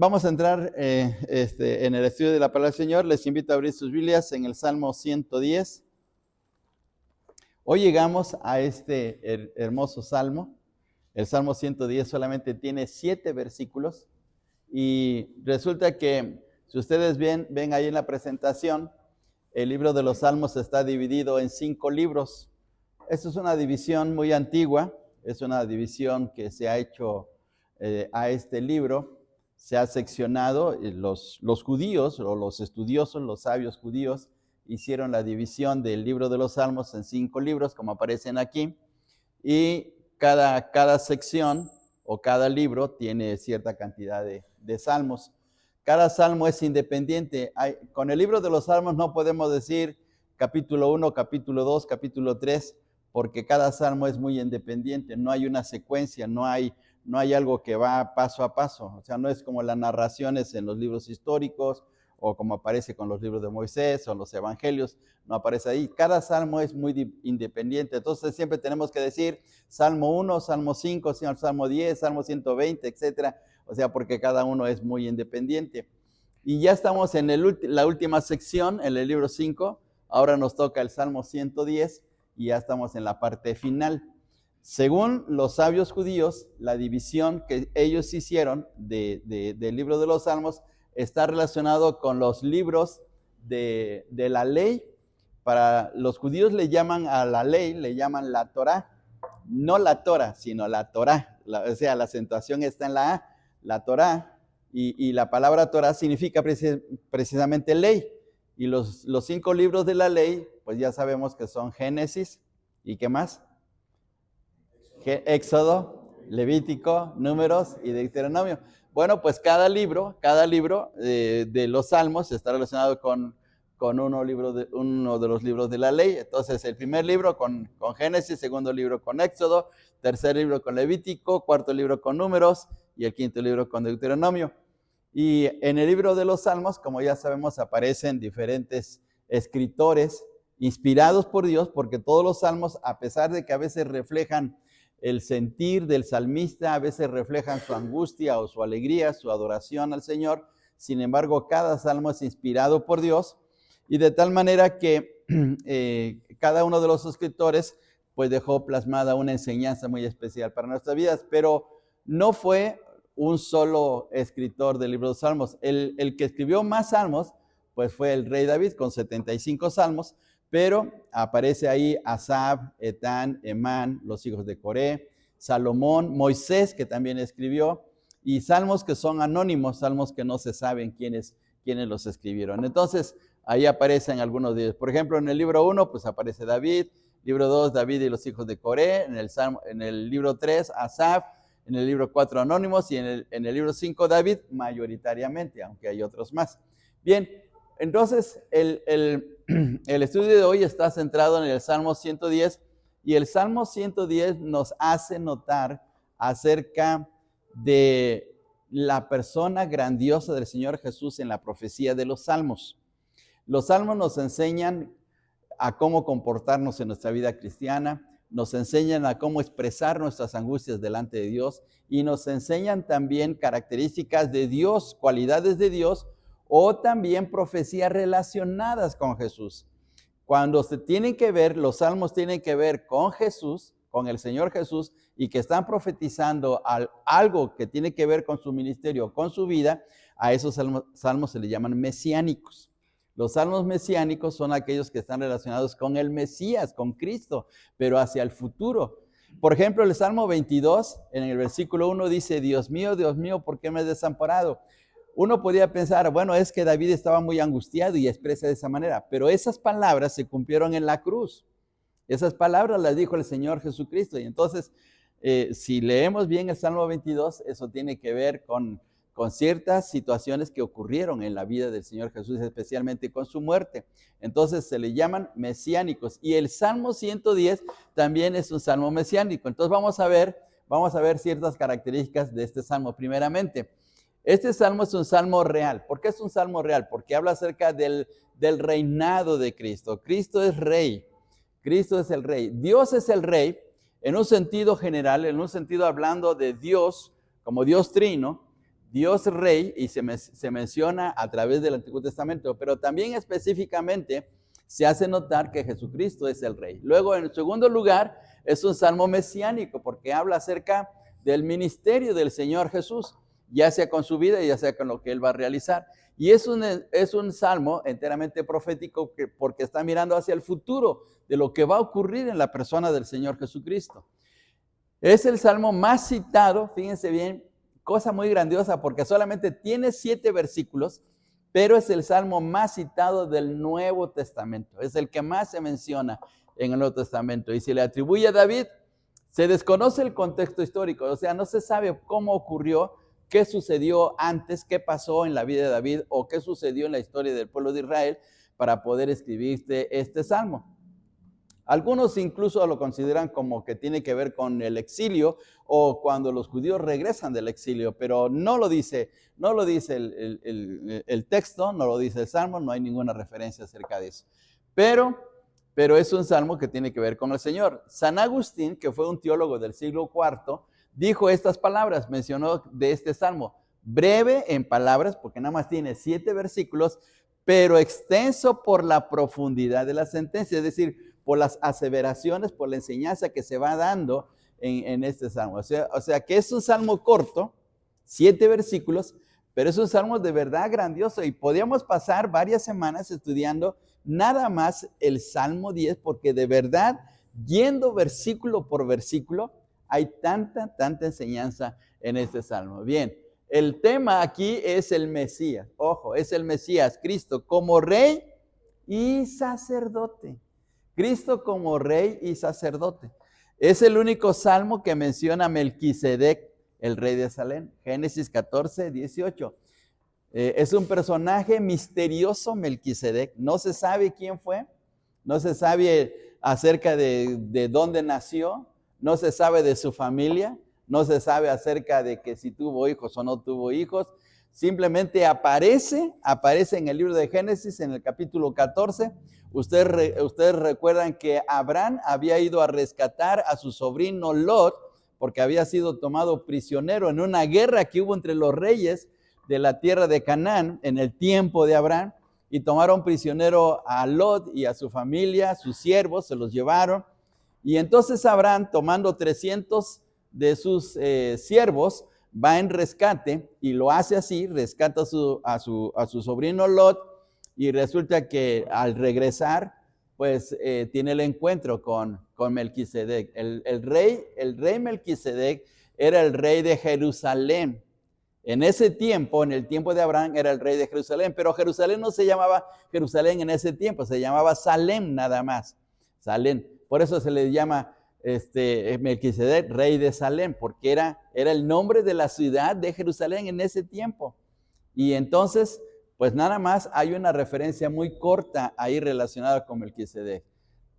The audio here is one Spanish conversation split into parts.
Vamos a entrar en el estudio de la palabra del Señor. Les invito a abrir sus Biblias en el Salmo 110. Hoy llegamos a este hermoso salmo. El Salmo 110 solamente tiene 7 versículos y resulta que, si ustedes ven ahí en la presentación, el libro de los Salmos está dividido en 5 libros. Esto es una división muy antigua, es una división que se ha hecho a este libro. Se ha seccionado, los judíos o los estudiosos, los sabios judíos, hicieron la división del libro de los Salmos en 5 libros, como aparecen aquí, y cada sección o cada libro tiene cierta cantidad de salmos. Cada salmo es independiente. Con el libro de los Salmos no podemos decir capítulo 1, capítulo 2, capítulo 3, porque cada salmo es muy independiente, no hay una secuencia, no hay algo que va paso a paso. O sea, no es como las narraciones en los libros históricos o como aparece con los libros de Moisés o los evangelios, no aparece ahí. Cada salmo es muy independiente. Entonces siempre tenemos que decir Salmo 1, Salmo 5, Salmo 10, Salmo 120, etcétera. O sea, porque cada uno es muy independiente. Y ya estamos en la última sección, en el libro 5. Ahora nos toca el Salmo 110 y ya estamos en la parte final. Según los sabios judíos, la división que ellos hicieron del libro de los Salmos está relacionado con los libros de la ley. Para los judíos le llaman a la ley, le llaman la Torá. No la Torah, sino la Torá. O sea, la acentuación está en la A, la Torá. Y la palabra Torá significa precisamente ley. Y los 5 libros de la ley, pues ya sabemos que son Génesis, ¿y qué más? Éxodo, Levítico, Números y Deuteronomio. Bueno, pues cada libro de los Salmos está relacionado con uno de los libros de la ley. Entonces, el primer libro con Génesis, segundo libro con Éxodo, tercer libro con Levítico, cuarto libro con Números y el quinto libro con Deuteronomio. Y en el libro de los Salmos, como ya sabemos, aparecen diferentes escritores inspirados por Dios, porque todos los salmos, a pesar de que a veces reflejan el sentir del salmista, a veces reflejan su angustia o su alegría, su adoración al Señor. Sin embargo, cada salmo es inspirado por Dios, y de tal manera que cada uno de los escritores pues dejó plasmada una enseñanza muy especial para nuestras vidas. Pero no fue un solo escritor del libro de los Salmos. El que escribió más salmos pues fue el rey David, con 75 salmos. Pero aparece ahí Asaf, Etán, Emán, los hijos de Coré, Salomón, Moisés, que también escribió, y salmos que son anónimos, salmos que no se saben quiénes los escribieron. Entonces, ahí aparecen algunos de ellos. Por ejemplo, en el libro 1, pues aparece David, libro 2, David y los hijos de Coré, en el libro 3, Asaf, en el libro 4, anónimos, y en el libro 5, David, mayoritariamente, aunque hay otros más. Bien, entonces, el estudio de hoy está centrado en el Salmo 110, y el Salmo 110 nos hace notar acerca de la persona grandiosa del Señor Jesús en la profecía de los Salmos. Los Salmos nos enseñan a cómo comportarnos en nuestra vida cristiana, nos enseñan a cómo expresar nuestras angustias delante de Dios, y nos enseñan también características de Dios, cualidades de Dios, o también profecías relacionadas con Jesús. Cuando se tienen que ver, los salmos tienen que ver con Jesús, con el Señor Jesús, y que están profetizando algo que tiene que ver con su ministerio, con su vida, a esos salmos se le llaman mesiánicos. Los salmos mesiánicos son aquellos que están relacionados con el Mesías, con Cristo, pero hacia el futuro. Por ejemplo, el Salmo 22, en el versículo 1 dice: Dios mío, ¿por qué me has desamparado? Uno podría pensar, bueno, es que David estaba muy angustiado y expresa de esa manera, pero esas palabras se cumplieron en la cruz. Esas palabras las dijo el Señor Jesucristo. Y entonces, si leemos bien el Salmo 22, eso tiene que ver con ciertas situaciones que ocurrieron en la vida del Señor Jesús, especialmente con su muerte. Entonces se le llaman mesiánicos. Y el Salmo 110 también es un salmo mesiánico. Entonces vamos a ver ciertas características de este salmo. Primeramente, este salmo es un salmo real. ¿Por qué es un salmo real? Porque habla acerca del reinado de Cristo. Cristo es rey. Cristo es el rey. Dios es el rey en un sentido general, en un sentido hablando de Dios como Dios trino. Dios Rey, y se menciona a través del Antiguo Testamento, pero también específicamente se hace notar que Jesucristo es el Rey. Luego, en segundo lugar, es un salmo mesiánico, porque habla acerca del ministerio del Señor Jesús, ya sea con su vida y ya sea con lo que Él va a realizar. Y es un salmo enteramente profético porque está mirando hacia el futuro de lo que va a ocurrir en la persona del Señor Jesucristo. Es el salmo más citado, fíjense bien, cosa muy grandiosa porque solamente tiene 7 versículos, pero es el salmo más citado del Nuevo Testamento. Es el que más se menciona en el Nuevo Testamento. Y se le atribuye a David. Se desconoce el contexto histórico, o sea, no se sabe cómo ocurrió, qué sucedió antes, qué pasó en la vida de David o qué sucedió en la historia del pueblo de Israel para poder escribir este salmo. Algunos incluso lo consideran como que tiene que ver con el exilio o cuando los judíos regresan del exilio, pero no lo dice el texto, no lo dice el salmo, no hay ninguna referencia acerca de eso. Pero es un salmo que tiene que ver con el Señor. San Agustín, que fue un teólogo del siglo IV, dijo estas palabras, mencionó de este salmo, breve en palabras, porque nada más tiene 7 versículos, pero extenso por la profundidad de la sentencia, es decir, por las aseveraciones, por la enseñanza que se va dando en este salmo. O sea que es un salmo corto, 7 versículos, pero es un salmo de verdad grandioso y podíamos pasar varias semanas estudiando nada más el Salmo 10, porque de verdad, yendo versículo por versículo, hay tanta enseñanza en este salmo. Bien, el tema aquí es el Mesías. Ojo, es el Mesías, Cristo como rey y sacerdote. Cristo como rey y sacerdote. Es el único salmo que menciona a Melquisedec, el rey de Salem. Génesis 14, 18. Es un personaje misterioso, Melquisedec. No se sabe quién fue, no se sabe acerca de dónde nació, no se sabe de su familia, no se sabe acerca de que si tuvo hijos o no tuvo hijos. Simplemente aparece en el libro de Génesis, en el capítulo 14. Ustedes recuerdan que Abraham había ido a rescatar a su sobrino Lot, porque había sido tomado prisionero en una guerra que hubo entre los reyes de la tierra de Canaán en el tiempo de Abraham, y tomaron prisionero a Lot y a su familia, sus siervos, se los llevaron. Y entonces Abraham, tomando 300 de sus siervos, va en rescate y lo hace así, rescata a su sobrino Lot, y resulta que al regresar, pues tiene el encuentro con Melquisedec. El rey Melquisedec era el rey de Jerusalén. En ese tiempo, en el tiempo de Abraham, era el rey de Jerusalén, pero Jerusalén no se llamaba Jerusalén en ese tiempo, se llamaba Salem nada más. Salem. Por eso se le llama Melquisedec, rey de Salem, porque era el nombre de la ciudad de Jerusalén en ese tiempo. Y entonces, pues nada más hay una referencia muy corta ahí relacionada con Melquisedec.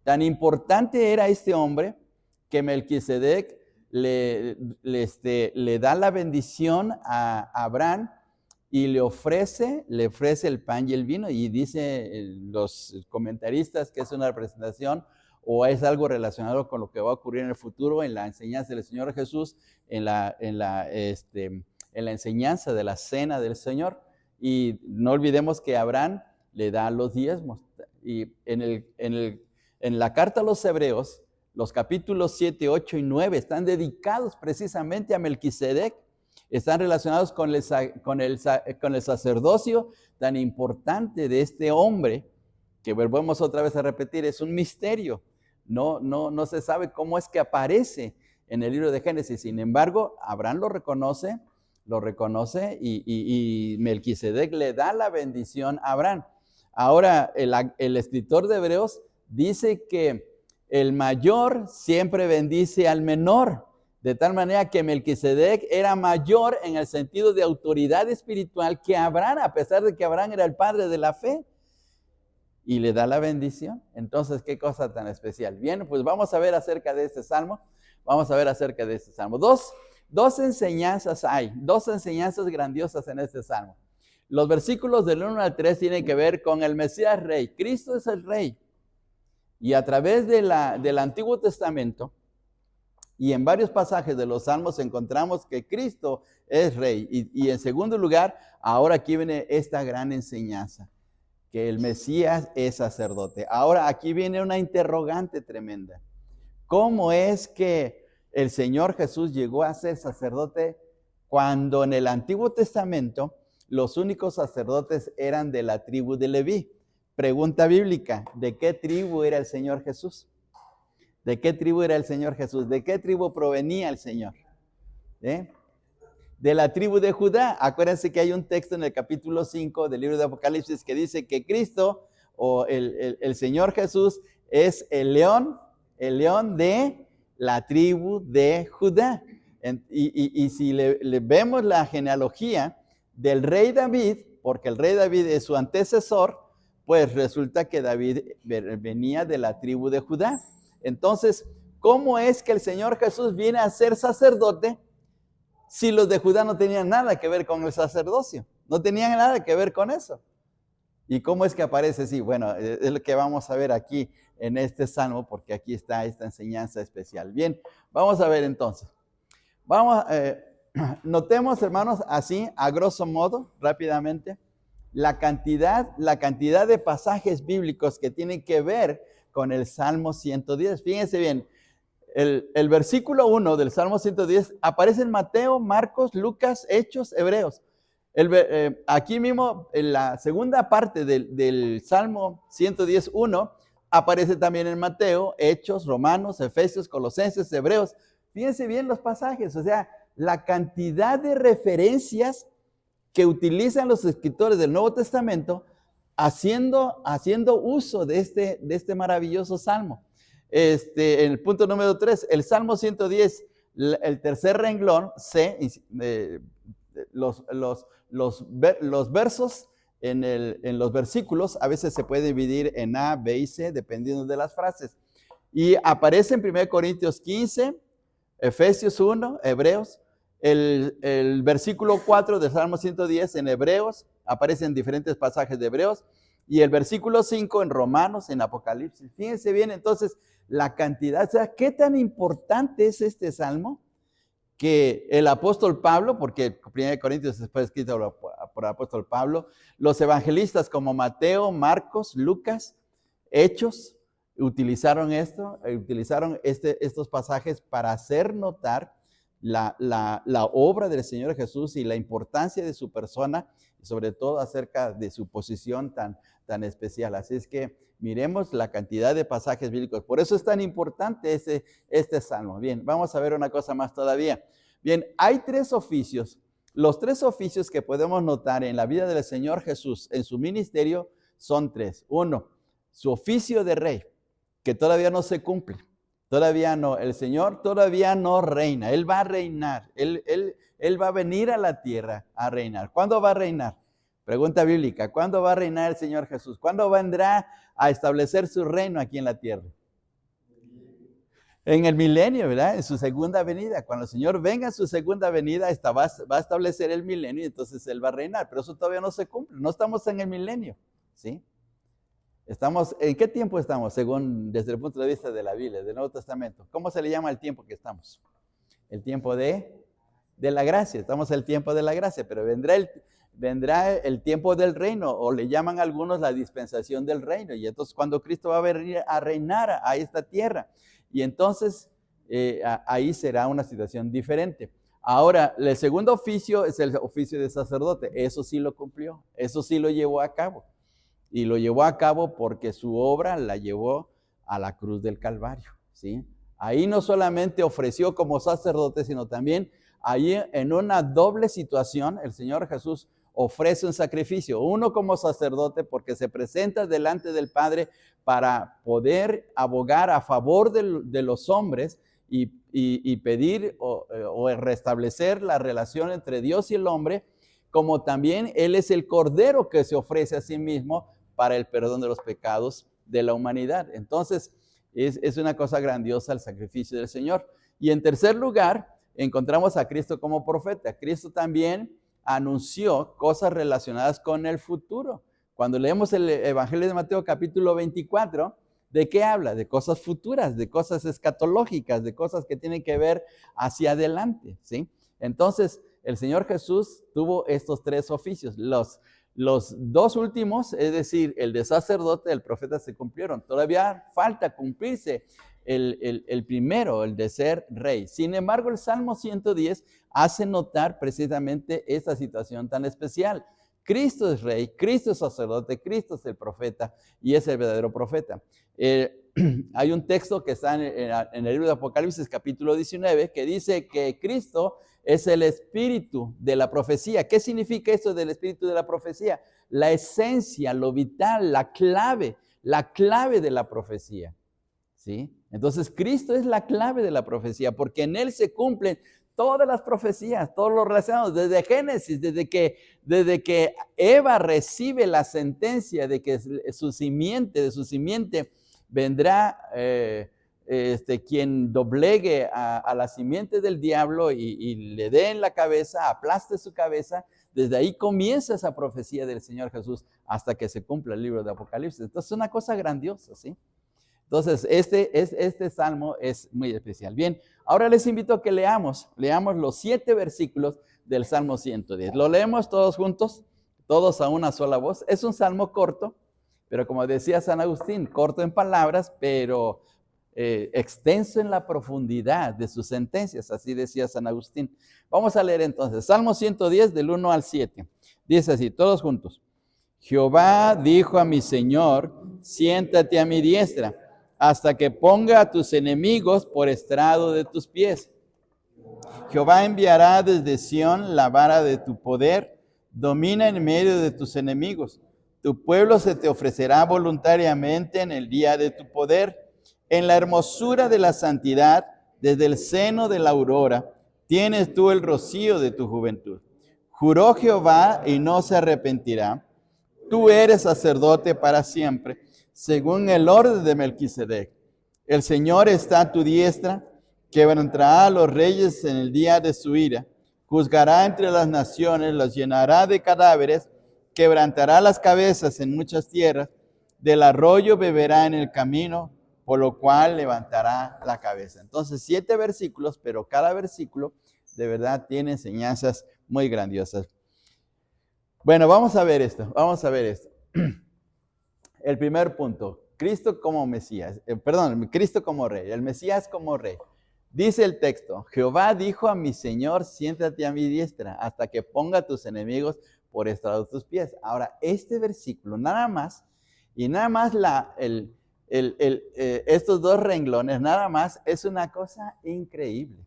Tan importante era este hombre que Melquisedec le da la bendición a Abraham y le ofrece el pan y el vino, y dice los comentaristas que es una representación o es algo relacionado con lo que va a ocurrir en el futuro en la enseñanza del Señor Jesús, en la enseñanza de la cena del Señor. Y no olvidemos que Abraham le da los diezmos. Y en la carta a los Hebreos, los capítulos 7, 8 y 9 están dedicados precisamente a Melquisedec. Están relacionados con el sacerdocio tan importante de este hombre, que volvemos otra vez a repetir, es un misterio. No se sabe cómo es que aparece en el libro de Génesis. Sin embargo, Abraham lo reconoce y Melquisedec le da la bendición a Abraham. Ahora, el escritor de Hebreos dice que el mayor siempre bendice al menor, de tal manera que Melquisedec era mayor en el sentido de autoridad espiritual que Abraham, a pesar de que Abraham era el padre de la fe, y le da la bendición. Entonces, qué cosa tan especial. Bien, pues vamos a ver acerca de este salmo. Dos enseñanzas hay, dos enseñanzas grandiosas en este salmo. Los versículos del 1 al 3 tienen que ver con el Mesías Rey. Cristo es el Rey. Y a través del Antiguo Testamento Y en varios pasajes de los Salmos encontramos que Cristo es rey. Y en segundo lugar, ahora aquí viene esta gran enseñanza, que el Mesías es sacerdote. Ahora aquí viene una interrogante tremenda. ¿Cómo es que el Señor Jesús llegó a ser sacerdote cuando en el Antiguo Testamento los únicos sacerdotes eran de la tribu de Leví? Pregunta bíblica, ¿de qué tribu era el Señor Jesús? ¿De qué tribu era el Señor Jesús? ¿De qué tribu provenía el Señor? De la tribu de Judá. Acuérdense que hay un texto en el capítulo 5 del libro de Apocalipsis que dice que Cristo o el Señor Jesús es el león de la tribu de Judá. Y si le vemos la genealogía del rey David, porque el rey David es su antecesor, pues resulta que David venía de la tribu de Judá. Entonces, ¿cómo es que el Señor Jesús viene a ser sacerdote si los de Judá no tenían nada que ver con el sacerdocio? No tenían nada que ver con eso. ¿Y cómo es que aparece? Sí, bueno, es lo que vamos a ver aquí en este salmo, porque aquí está esta enseñanza especial. Bien, vamos a ver entonces. Notemos, hermanos, así, a grosso modo, rápidamente, la cantidad de pasajes bíblicos que tienen que ver con el Salmo 110. Fíjense bien, el versículo 1 del Salmo 110 aparece en Mateo, Marcos, Lucas, Hechos, Hebreos. Aquí mismo, en la segunda parte del Salmo 110:1, aparece también en Mateo, Hechos, Romanos, Efesios, Colosenses, Hebreos. Fíjense bien los pasajes, o sea, la cantidad de referencias que utilizan los escritores del Nuevo Testamento haciendo uso de este maravilloso salmo. En el punto número 3, el Salmo 110, el tercer renglón, C, los versos en los versículos a veces se puede dividir en A, B y C, dependiendo de las frases. Y aparece en 1 Corintios 15, Efesios 1, Hebreos. El versículo 4 del Salmo 110 en Hebreos, aparecen diferentes pasajes de Hebreos, y el versículo 5 en Romanos, en Apocalipsis. Fíjense bien, entonces, la cantidad, o sea, ¿qué tan importante es este salmo? Que el apóstol Pablo, porque 1 Corintios fue escrito por el apóstol Pablo, los evangelistas como Mateo, Marcos, Lucas, Hechos, utilizaron estos pasajes para hacer notar la obra del Señor Jesús y la importancia de su persona, y sobre todo acerca de su posición tan especial. Así es que miremos la cantidad de pasajes bíblicos. Por eso es tan importante este salmo. Bien, vamos a ver una cosa más todavía. Bien, hay tres oficios. Los tres oficios que podemos notar en la vida del Señor Jesús, en su ministerio, son tres. Uno, su oficio de rey, que todavía no se cumple. Todavía no, el Señor todavía no reina, Él va a reinar, Él va a venir a la tierra a reinar. ¿Cuándo va a reinar? Pregunta bíblica, ¿cuándo va a reinar el Señor Jesús? ¿Cuándo vendrá a establecer su reino aquí en la tierra? En el milenio, ¿verdad? En su segunda venida. Cuando el Señor venga en su segunda venida, va a establecer el milenio y entonces Él va a reinar. Pero eso todavía no se cumple, no estamos en el milenio, ¿sí? ¿En qué tiempo estamos? Desde el punto de vista de la Biblia, del Nuevo Testamento. ¿Cómo se le llama el tiempo que estamos? El tiempo de la gracia. Estamos en el tiempo de la gracia, pero vendrá el tiempo del reino, o le llaman algunos la dispensación del reino. Y entonces cuando Cristo va a venir a reinar a esta tierra, y entonces ahí será una situación diferente. Ahora, el segundo oficio es el oficio de sacerdote. Eso sí lo cumplió, eso sí lo llevó a cabo. Y lo llevó a cabo porque su obra la llevó a la cruz del Calvario, ¿sí? Ahí no solamente ofreció como sacerdote, sino también ahí en una doble situación, el Señor Jesús ofrece un sacrificio. Uno como sacerdote porque se presenta delante del Padre para poder abogar a favor de los hombres y pedir o restablecer la relación entre Dios y el hombre, como también Él es el Cordero que se ofrece a sí mismo para el perdón de los pecados de la humanidad. Entonces, es una cosa grandiosa el sacrificio del Señor. Y en tercer lugar, encontramos a Cristo como profeta. Cristo también anunció cosas relacionadas con el futuro. Cuando leemos el Evangelio de Mateo capítulo 24, ¿De qué habla? De cosas futuras, de cosas escatológicas, de cosas que tienen que ver hacia adelante, ¿sí? Entonces, el Señor Jesús tuvo estos tres oficios. Los dos últimos, es decir, el de sacerdote, el profeta, se cumplieron. Todavía falta cumplirse el primero, el de ser rey. Sin embargo, el Salmo 110 hace notar precisamente esta situación tan especial. Cristo es rey, Cristo es sacerdote, Cristo es el profeta y es el verdadero profeta. Hay un texto que está en el libro de Apocalipsis, capítulo 19, que dice que Cristo es el espíritu de la profecía. ¿Qué significa esto del espíritu de la profecía? La esencia, lo vital, la clave de la profecía, ¿sí? Entonces, Cristo es la clave de la profecía, porque en Él se cumplen todas las profecías, todos los relacionados, desde Génesis, desde que Eva recibe la sentencia de que de su simiente vendrá quien doblegue a la simiente del diablo y le dé en la cabeza, aplaste su cabeza. Desde ahí comienza esa profecía del Señor Jesús hasta que se cumpla el libro de Apocalipsis. Entonces es una cosa grandiosa, ¿sí? Entonces este salmo es muy especial. Bien, ahora les invito a que leamos los 7 versículos del Salmo 110. ¿Lo leemos todos juntos? Todos a una sola voz. Es un salmo corto, pero como decía San Agustín, corto en palabras, pero extenso en la profundidad de sus sentencias, así decía San Agustín. Vamos a leer entonces, Salmo 110 del 1 al 7. Dice así, todos juntos. Jehová dijo a mi Señor, siéntate a mi diestra, hasta que ponga a tus enemigos por estrado de tus pies. Jehová enviará desde Sión la vara de tu poder, domina en medio de tus enemigos. Tu pueblo se te ofrecerá voluntariamente en el día de tu poder. En la hermosura de la santidad, desde el seno de la aurora, tienes tú el rocío de tu juventud. Juró Jehová y no se arrepentirá. Tú eres sacerdote para siempre, según el orden de Melquisedec. El Señor está a tu diestra, quebrantará a los reyes en el día de su ira, juzgará entre las naciones, los llenará de cadáveres, quebrantará las cabezas en muchas tierras, del arroyo beberá en el camino, por lo cual levantará la cabeza. Entonces, 7 versículos, pero cada versículo de verdad tiene enseñanzas muy grandiosas. Bueno, vamos a ver esto. El primer punto, Cristo como Mesías, Cristo como rey, el Mesías como rey. Dice el texto, Jehová dijo a mi Señor, siéntate a mi diestra, hasta que ponga a tus enemigos por estrado de tus pies. Ahora, este versículo, nada más estos 2 renglones, nada más, es una cosa increíble.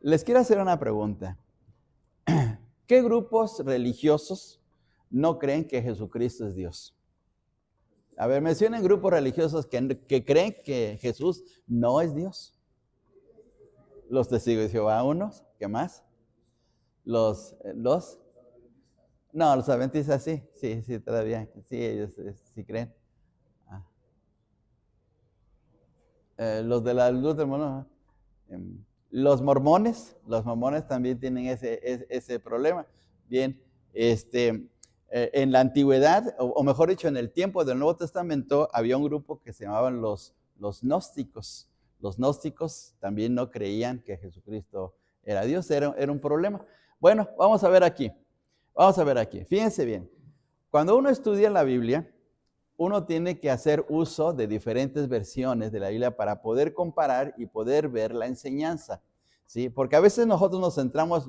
Les quiero hacer una pregunta. ¿Qué grupos religiosos no creen que Jesucristo es Dios? A ver, mencionen grupos religiosos que creen que Jesús no es Dios. Los testigos de Jehová, unos. ¿Qué más? Los adventistas sí, todavía. Sí, ellos sí creen. Los de la luz del mundo. Los mormones también tienen ese problema. Bien, en la antigüedad, o mejor dicho, en el tiempo del Nuevo Testamento, había un grupo que se llamaban los gnósticos. Los gnósticos también no creían que Jesucristo era Dios, era un problema. Bueno, vamos a ver aquí. Fíjense bien, cuando uno estudia la Biblia, uno tiene que hacer uso de diferentes versiones de la Biblia para poder comparar y poder ver la enseñanza, ¿sí? Porque a veces nosotros nos centramos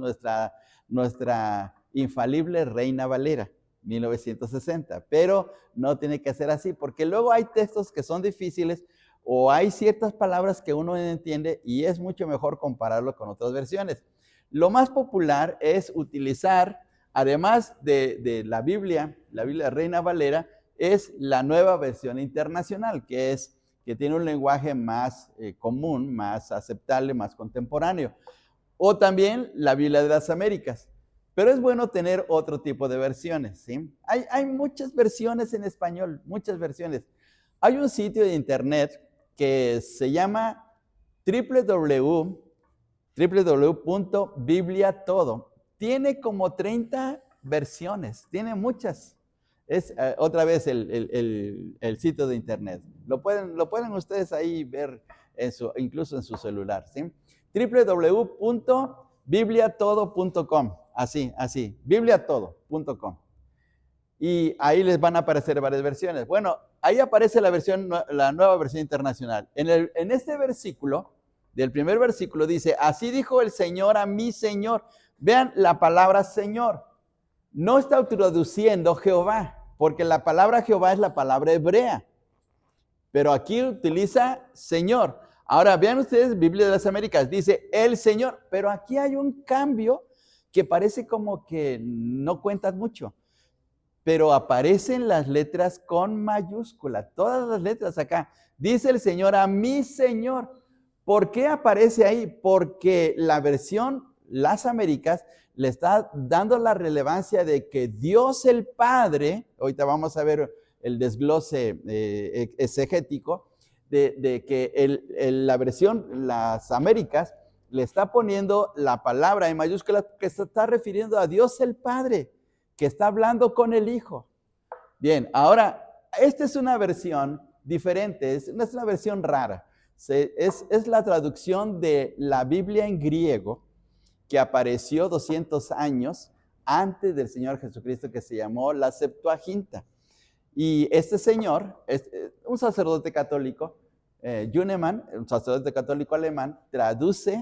nuestra infalible Reina Valera, 1960, pero no tiene que ser así, porque luego hay textos que son difíciles o hay ciertas palabras que uno no entiende y es mucho mejor compararlo con otras versiones. Lo más popular es utilizar, además de la Biblia Reina Valera, es la nueva versión internacional, que tiene un lenguaje más común, más aceptable, más contemporáneo. O también la Biblia de las Américas. Pero es bueno tener otro tipo de versiones, ¿sí? Hay muchas versiones en español, muchas versiones. Hay un sitio de internet que se llama www.bibliatodo. Tiene como 30 versiones, tiene muchas. Es otra vez el sitio de internet. Lo pueden ustedes ahí ver incluso en su celular, ¿sí? www.bibliatodo.com, así, bibliatodo.com. Y ahí les van a aparecer varias versiones. Bueno, ahí aparece la nueva versión internacional. En este versículo, del primer versículo, dice, así dijo el Señor a mi Señor. Vean la palabra Señor. No está traduciendo Jehová, porque la palabra Jehová es la palabra hebrea. Pero aquí utiliza Señor. Ahora, vean ustedes, Biblia de las Américas, dice el Señor. Pero aquí hay un cambio que parece como que no cuentan mucho. Pero aparecen las letras con mayúscula, todas las letras acá. Dice el Señor a mi Señor. ¿Por qué aparece ahí? Porque la versión Las Américas le está dando la relevancia de que Dios el Padre, ahorita vamos a ver el desglose exegético, de que la versión Las Américas le está poniendo la palabra en mayúsculas que se está refiriendo a Dios el Padre, que está hablando con el Hijo. Bien, ahora, esta es una versión diferente, es una versión rara. Es la traducción de la Biblia en griego que apareció 200 años antes del Señor Jesucristo, que se llamó la Septuaginta. Y este señor, un sacerdote católico, Junemann, un sacerdote católico alemán, tradujo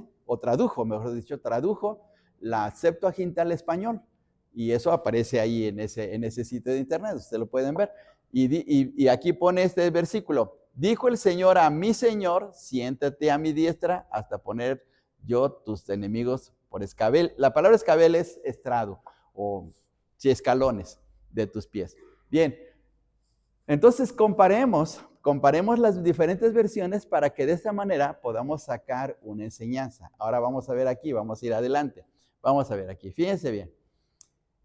la Septuaginta al español. Y eso aparece ahí en ese sitio de internet, ustedes lo pueden ver. Y aquí pone este versículo. Dijo el Señor a mi Señor, siéntate a mi diestra hasta poner yo tus enemigos por escabel. La palabra escabel es estrado o escalones de tus pies. Bien, entonces comparemos las diferentes versiones para que de esta manera podamos sacar una enseñanza. Ahora vamos a ver aquí, vamos a ir adelante. Vamos a ver aquí, fíjense bien.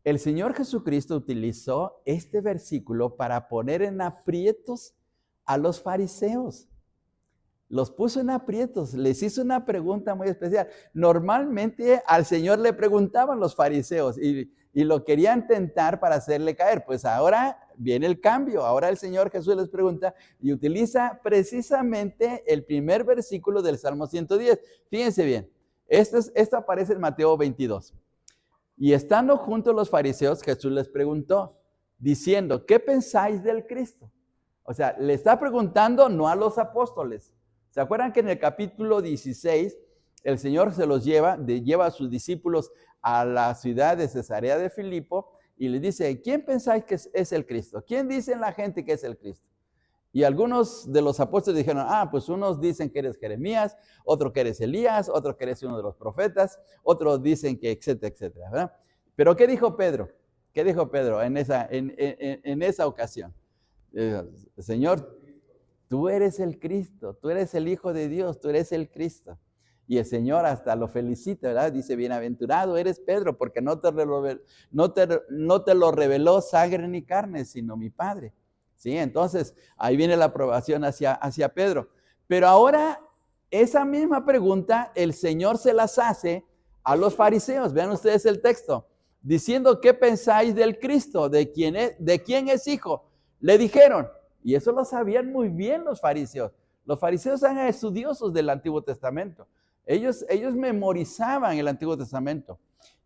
El Señor Jesucristo utilizó este versículo para poner en aprietos a los fariseos. Los puso en aprietos, les hizo una pregunta muy especial. Normalmente al Señor le preguntaban los fariseos y lo querían tentar para hacerle caer. Pues ahora viene el cambio. Ahora el Señor Jesús les pregunta y utiliza precisamente el primer versículo del Salmo 110. Fíjense bien, esto aparece en Mateo 22. Y estando juntos los fariseos, Jesús les preguntó, diciendo, ¿qué pensáis del Cristo? O sea, le está preguntando no a los apóstoles. ¿Se acuerdan que en el capítulo 16 el Señor se los lleva a sus discípulos a la ciudad de Cesarea de Filipo y les dice, ¿quién pensáis que es el Cristo? ¿Quién dicen la gente que es el Cristo? Y algunos de los apóstoles dijeron, pues unos dicen que eres Jeremías, otros que eres Elías, otros que eres uno de los profetas, otros dicen que etcétera, etcétera, ¿verdad? Pero ¿qué dijo Pedro? ¿Qué dijo Pedro en esa ocasión? Señor, tú eres el Cristo, tú eres el Hijo de Dios, tú eres el Cristo. Y el Señor hasta lo felicita, ¿verdad? Dice, bienaventurado eres Pedro, porque no te lo reveló sangre ni carne, sino mi Padre. ¿Sí? Entonces, ahí viene la aprobación hacia Pedro. Pero ahora, esa misma pregunta, el Señor se las hace a los fariseos. Vean ustedes el texto. Diciendo, ¿qué pensáis del Cristo? ¿De quién es hijo? Le dijeron, y eso lo sabían muy bien los fariseos. Los fariseos eran estudiosos del Antiguo Testamento. Ellos memorizaban el Antiguo Testamento.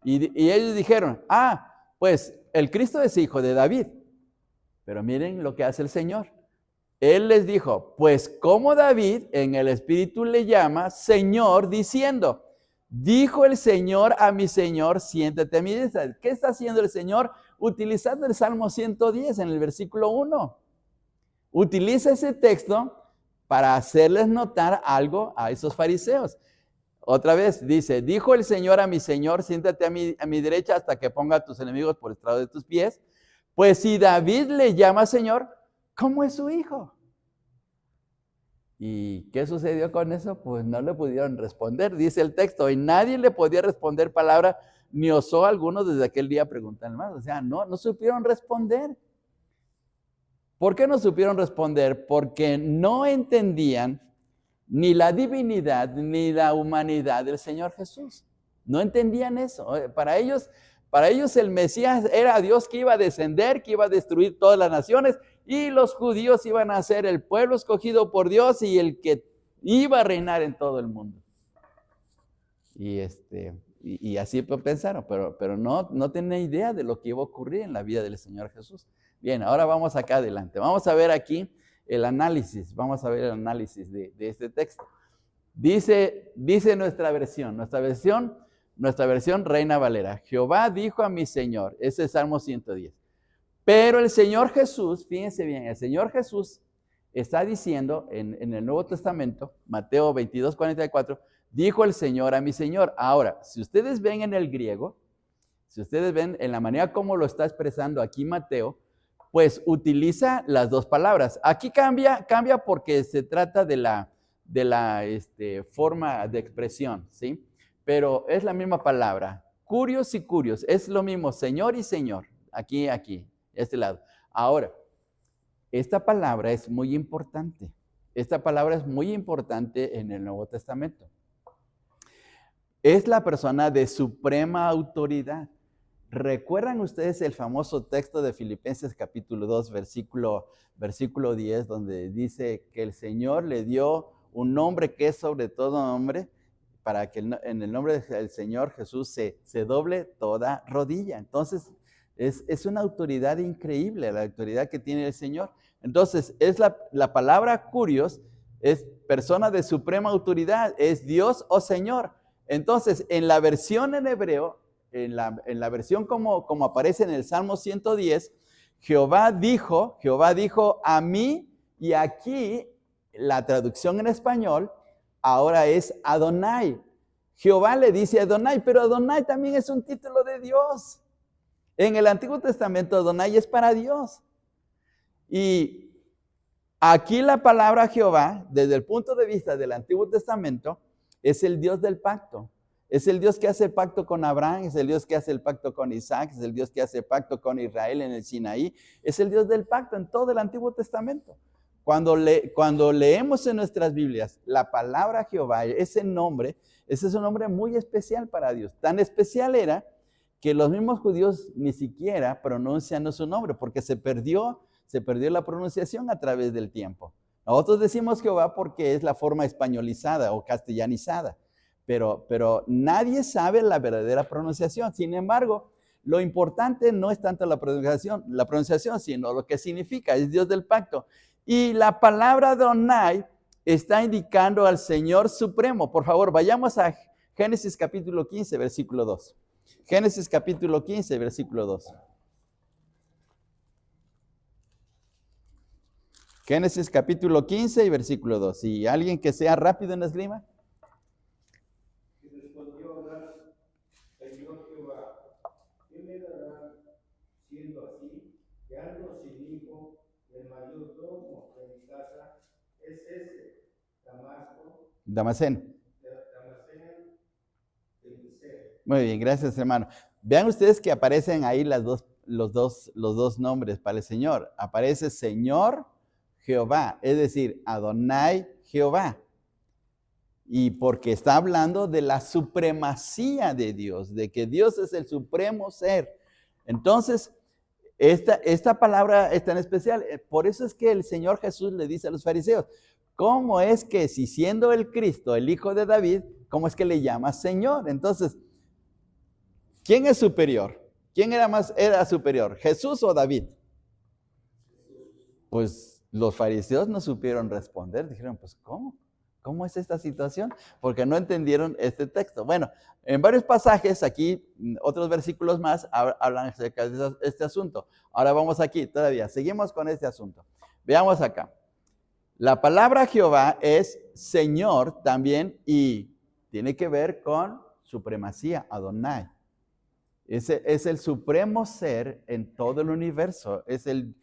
Y ellos dijeron, pues el Cristo es hijo de David. Pero miren lo que hace el Señor. Él les dijo, pues como David en el Espíritu le llama Señor, diciendo, dijo el Señor a mi Señor, siéntate a mi diestra. ¿Qué está haciendo el Señor? Utilizando el Salmo 110 en el versículo 1. Utiliza ese texto para hacerles notar algo a esos fariseos. Otra vez dice, dijo el Señor a mi Señor, siéntate a mi derecha hasta que ponga a tus enemigos por estrado de tus pies. Pues si David le llama Señor, ¿cómo es su hijo? ¿Y qué sucedió con eso? Pues no le pudieron responder, dice el texto, y nadie le podía responder palabra, ni osó alguno desde aquel día preguntar más. O sea, no supieron responder. ¿Por qué no supieron responder? Porque no entendían ni la divinidad ni la humanidad del Señor Jesús. No entendían eso. Para ellos Para ellos el Mesías era Dios que iba a descender, que iba a destruir todas las naciones, y los judíos iban a ser el pueblo escogido por Dios y el que iba a reinar en todo el mundo. Y así pensaron, pero no tenían idea de lo que iba a ocurrir en la vida del Señor Jesús. Bien, ahora vamos acá adelante. Vamos a ver aquí el análisis, de este texto. Dice nuestra versión Reina Valera: Jehová dijo a mi Señor, ese es Salmo 110. Pero el Señor Jesús, fíjense bien, el Señor Jesús está diciendo en el Nuevo Testamento, Mateo 22:44, dijo el Señor a mi Señor. Ahora, si ustedes ven en el griego, si ustedes ven en la manera como lo está expresando aquí Mateo, pues utiliza las dos palabras. Aquí cambia porque se trata de la forma de expresión, ¿sí? Pero es la misma palabra. Curios y curios, es lo mismo, Señor y Señor. Aquí, este lado. Ahora, esta palabra es muy importante. Esta palabra es muy importante en el Nuevo Testamento. Es la persona de suprema autoridad. ¿Recuerdan ustedes el famoso texto de Filipenses capítulo 2, versículo 10, donde dice que el Señor le dio un nombre que es sobre todo nombre, para que en el nombre del Señor Jesús se doble toda rodilla? Entonces, es una autoridad increíble, la autoridad que tiene el Señor. Entonces, es la palabra curios, es persona de suprema autoridad, es Dios o Señor. Entonces, en la versión en hebreo, en la versión como aparece en el Salmo 110, Jehová dijo a mí, y aquí la traducción en español ahora es Adonai. Jehová le dice a Adonai, pero Adonai también es un título de Dios. En el Antiguo Testamento Adonai es para Dios. Y aquí la palabra Jehová, desde el punto de vista del Antiguo Testamento, es el Dios del pacto. Es el Dios que hace el pacto con Abraham, es el Dios que hace el pacto con Isaac, es el Dios que hace el pacto con Israel en el Sinaí. Es el Dios del pacto en todo el Antiguo Testamento. Cuando leemos en nuestras Biblias la palabra Jehová, ese es un nombre muy especial para Dios. Tan especial era que los mismos judíos ni siquiera pronuncian su nombre, porque se perdió la pronunciación a través del tiempo. Nosotros decimos Jehová porque es la forma españolizada o castellanizada, pero nadie sabe la verdadera pronunciación. Sin embargo, lo importante no es tanto la pronunciación, sino lo que significa, es Dios del pacto. Y la palabra Adonai está indicando al Señor Supremo. Por favor, vayamos a Génesis capítulo 15, versículo 2. Génesis capítulo 15, versículo 2. Génesis capítulo 15 y versículo 2. ¿Y alguien que sea rápido en la esgrima? Y respondió Adán, Señor Jehová, ¿qué me dará siendo así? Que ando sin hijo, el mayordomo de mi casa es ese, Damaseno. de mi ser. Muy bien, gracias, hermano. Vean ustedes que aparecen ahí los dos nombres para el Señor. Aparece Señor Jehová, es decir, Adonai Jehová. Y porque está hablando de la supremacía de Dios, de que Dios es el supremo ser. Entonces, esta palabra es tan especial. Por eso es que el Señor Jesús le dice a los fariseos, ¿cómo es que si siendo el Cristo, el hijo de David, cómo es que le llama Señor? Entonces, ¿quién es superior? ¿Quién era superior, Jesús o David? Pues los fariseos no supieron responder, dijeron, pues ¿cómo? ¿Cómo es esta situación? Porque no entendieron este texto. Bueno, en varios pasajes aquí, otros versículos más, hablan acerca de este asunto. Ahora vamos aquí todavía, seguimos con este asunto. Veamos acá. La palabra Jehová es Señor también y tiene que ver con supremacía, Adonai. Es el supremo ser en todo el universo. Es el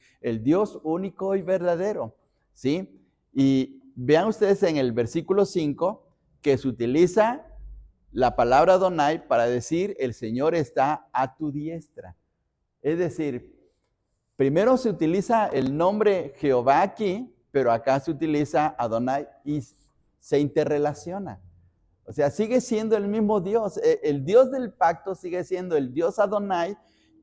Dios único y verdadero, ¿sí? Y vean ustedes en el versículo 5 que se utiliza la palabra Adonai para decir el Señor está a tu diestra. Es decir, primero se utiliza el nombre Jehová aquí, pero acá se utiliza Adonai y se interrelaciona. O sea, sigue siendo el mismo Dios. El Dios del pacto sigue siendo el Dios Adonai,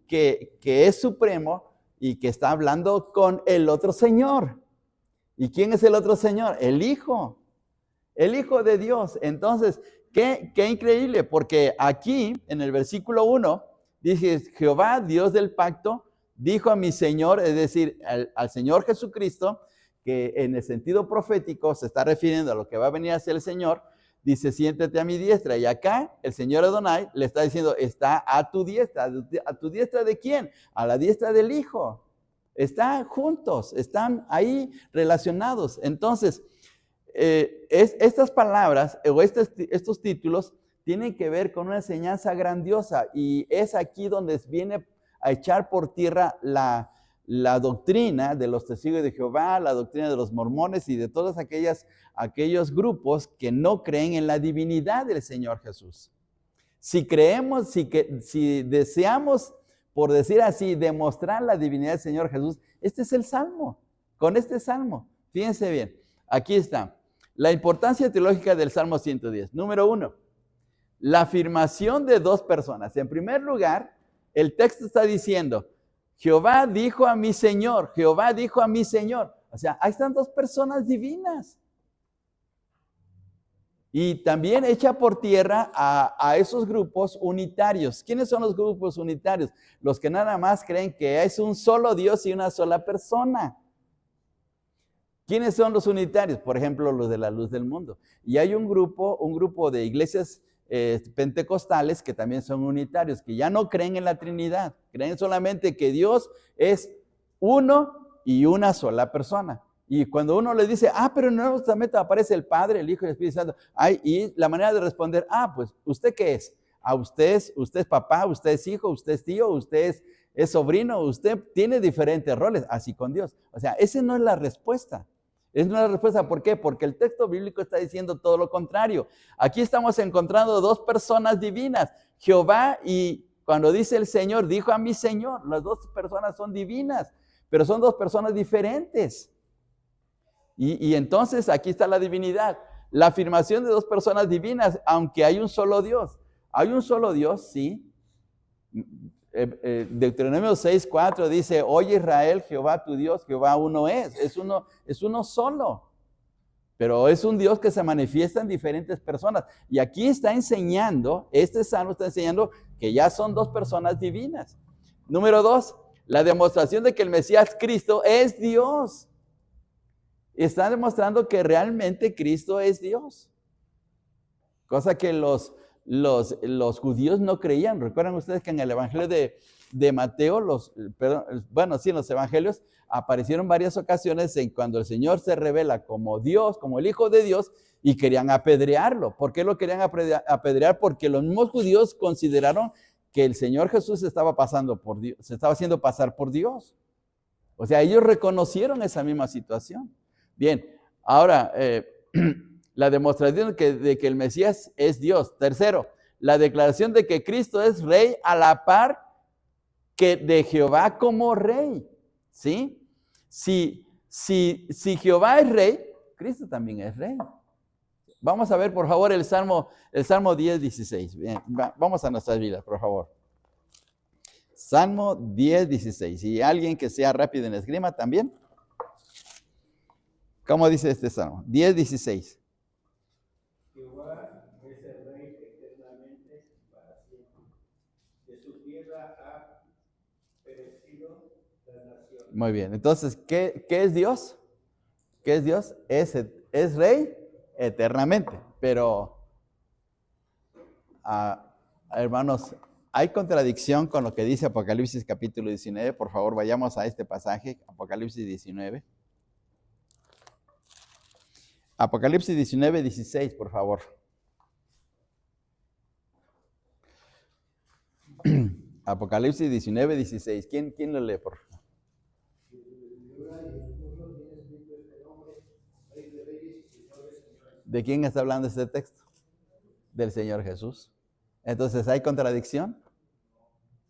que es supremo y que está hablando con el otro Señor. ¿Y quién es el otro Señor? El Hijo de Dios. Entonces, qué increíble, porque aquí en el versículo 1 dice: Jehová, Dios del pacto, dijo a mi Señor, es decir, al Señor Jesucristo, que en el sentido profético se está refiriendo a lo que va a venir a ser el Señor. Dice: siéntate a mi diestra. Y acá el Señor Adonai le está diciendo: está a tu diestra. ¿A tu diestra de quién? A la diestra del Hijo. Están juntos, están ahí relacionados. Entonces, estas palabras o estos títulos tienen que ver con una enseñanza grandiosa, y es aquí donde viene a echar por tierra la doctrina de los testigos de Jehová, la doctrina de los mormones y de todos aquellos grupos que no creen en la divinidad del Señor Jesús. Si creemos, si deseamos, por decir así, demostrar la divinidad del Señor Jesús, este es el Salmo. Con este Salmo, fíjense bien, aquí está. La importancia teológica del Salmo 110. Número 1, la afirmación de dos personas. En primer lugar, el texto está diciendo: Jehová dijo a mi Señor, Jehová dijo a mi Señor. O sea, ahí están dos personas divinas. Y también echa por tierra a esos grupos unitarios. ¿Quiénes son los grupos unitarios? Los que nada más creen que es un solo Dios y una sola persona. ¿Quiénes son los unitarios? Por ejemplo, los de la luz del mundo. Y hay un grupo de iglesias pentecostales que también son unitarios, que ya no creen en la Trinidad, creen solamente que Dios es uno y una sola persona. Y cuando uno le dice: pero en el Nuevo Testamento aparece el Padre, el Hijo y el Espíritu Santo, y la manera de responder: pues, ¿usted qué es? Usted es papá, usted es hijo, usted es tío, usted es sobrino, usted tiene diferentes roles, así con Dios. O sea, esa no es la respuesta. Es una respuesta. ¿Por qué? Porque el texto bíblico está diciendo todo lo contrario. Aquí estamos encontrando dos personas divinas, Jehová, y cuando dice el Señor, dijo a mi Señor, las dos personas son divinas, pero son dos personas diferentes. Y entonces aquí está la divinidad, la afirmación de dos personas divinas, aunque hay un solo Dios. Hay un solo Dios, sí. Deuteronomio 6:4 dice: oye Israel, Jehová tu Dios, Jehová uno es uno solo, pero es un Dios que se manifiesta en diferentes personas. Y aquí está enseñando, este salmo está enseñando que ya son dos personas divinas. Número 2, la demostración de que el Mesías Cristo es Dios. Está demostrando que realmente Cristo es Dios, cosa que los judíos no creían. Recuerdan ustedes que en el Evangelio de Mateo, en los Evangelios aparecieron varias ocasiones en cuando el Señor se revela como Dios, como el Hijo de Dios, y querían apedrearlo. ¿Por qué lo querían apedrear? Porque los mismos judíos consideraron que el Señor Jesús se estaba haciendo pasar por Dios. O sea, ellos reconocieron esa misma situación. Bien, ahora, la demostración de que el Mesías es Dios. Tercero, la declaración de que Cristo es rey a la par que de Jehová como rey. ¿Sí? Si Jehová es rey, Cristo también es rey. Vamos a ver, por favor, el Salmo 10:16. Bien, vamos a nuestras vidas, por favor. Salmo 10:16. Y alguien que sea rápido en la esgrima también. ¿Cómo dice este Salmo? 10:16. Jehová es el Rey eternamente para siempre. De su tierra ha perecido las naciones. Muy bien. Entonces, ¿qué es Dios? ¿Qué es Dios? Es Rey eternamente. Pero, hermanos, hay contradicción con lo que dice Apocalipsis capítulo 19. Por favor, vayamos a este pasaje, Apocalipsis 19. Apocalipsis 19:16, por favor. Apocalipsis 19:16. ¿Quién lo lee, por favor? ¿De quién está hablando este texto? Del Señor Jesús. Entonces, ¿hay contradicción?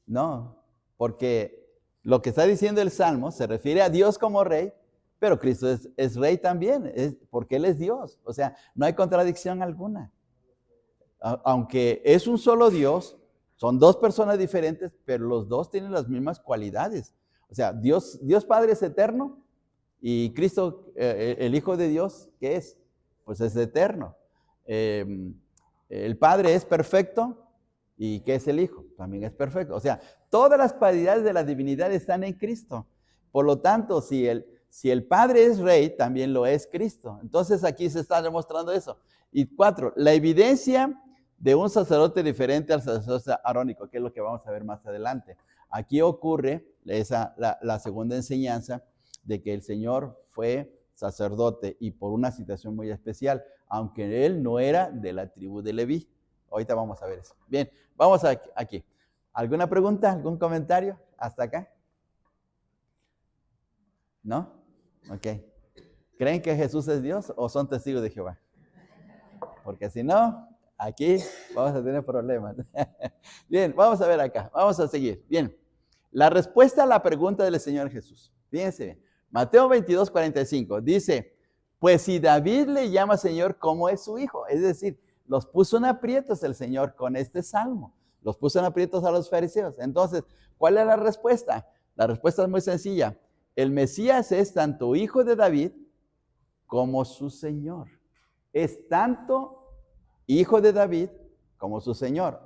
No, porque lo que está diciendo el Salmo se refiere a Dios como rey, pero Cristo es rey también, porque Él es Dios. O sea, no hay contradicción alguna. Aunque es un solo Dios, son dos personas diferentes, pero los dos tienen las mismas cualidades. O sea, Dios Padre es eterno y Cristo, el Hijo de Dios, ¿qué es? Pues es eterno. El Padre es perfecto y ¿qué es el Hijo? También es perfecto. O sea, todas las cualidades de la divinidad están en Cristo. Por lo tanto, si el Padre es Rey, también lo es Cristo. Entonces aquí se está demostrando eso. Y 4, la evidencia de un sacerdote diferente al sacerdote arónico, que es lo que vamos a ver más adelante. Aquí ocurre la segunda enseñanza de que el Señor fue sacerdote y por una situación muy especial, aunque él no era de la tribu de Leví. Ahorita vamos a ver eso. Bien, vamos aquí. ¿Alguna pregunta? ¿Algún comentario? ¿Hasta acá? ¿No? Ok. ¿Creen que Jesús es Dios o son testigos de Jehová? Porque si no, aquí vamos a tener problemas. Bien, vamos a ver acá. Vamos a seguir. Bien. La respuesta a la pregunta del Señor Jesús. Fíjense bien. Mateo 22, 45 dice, pues si David le llama Señor, ¿cómo es su hijo? Es decir, los puso en aprietos el Señor con este salmo. Los puso en aprietos a los fariseos. Entonces, ¿cuál es la respuesta? La respuesta es muy sencilla. El Mesías es tanto hijo de David como su Señor. Es tanto hijo de David como su Señor.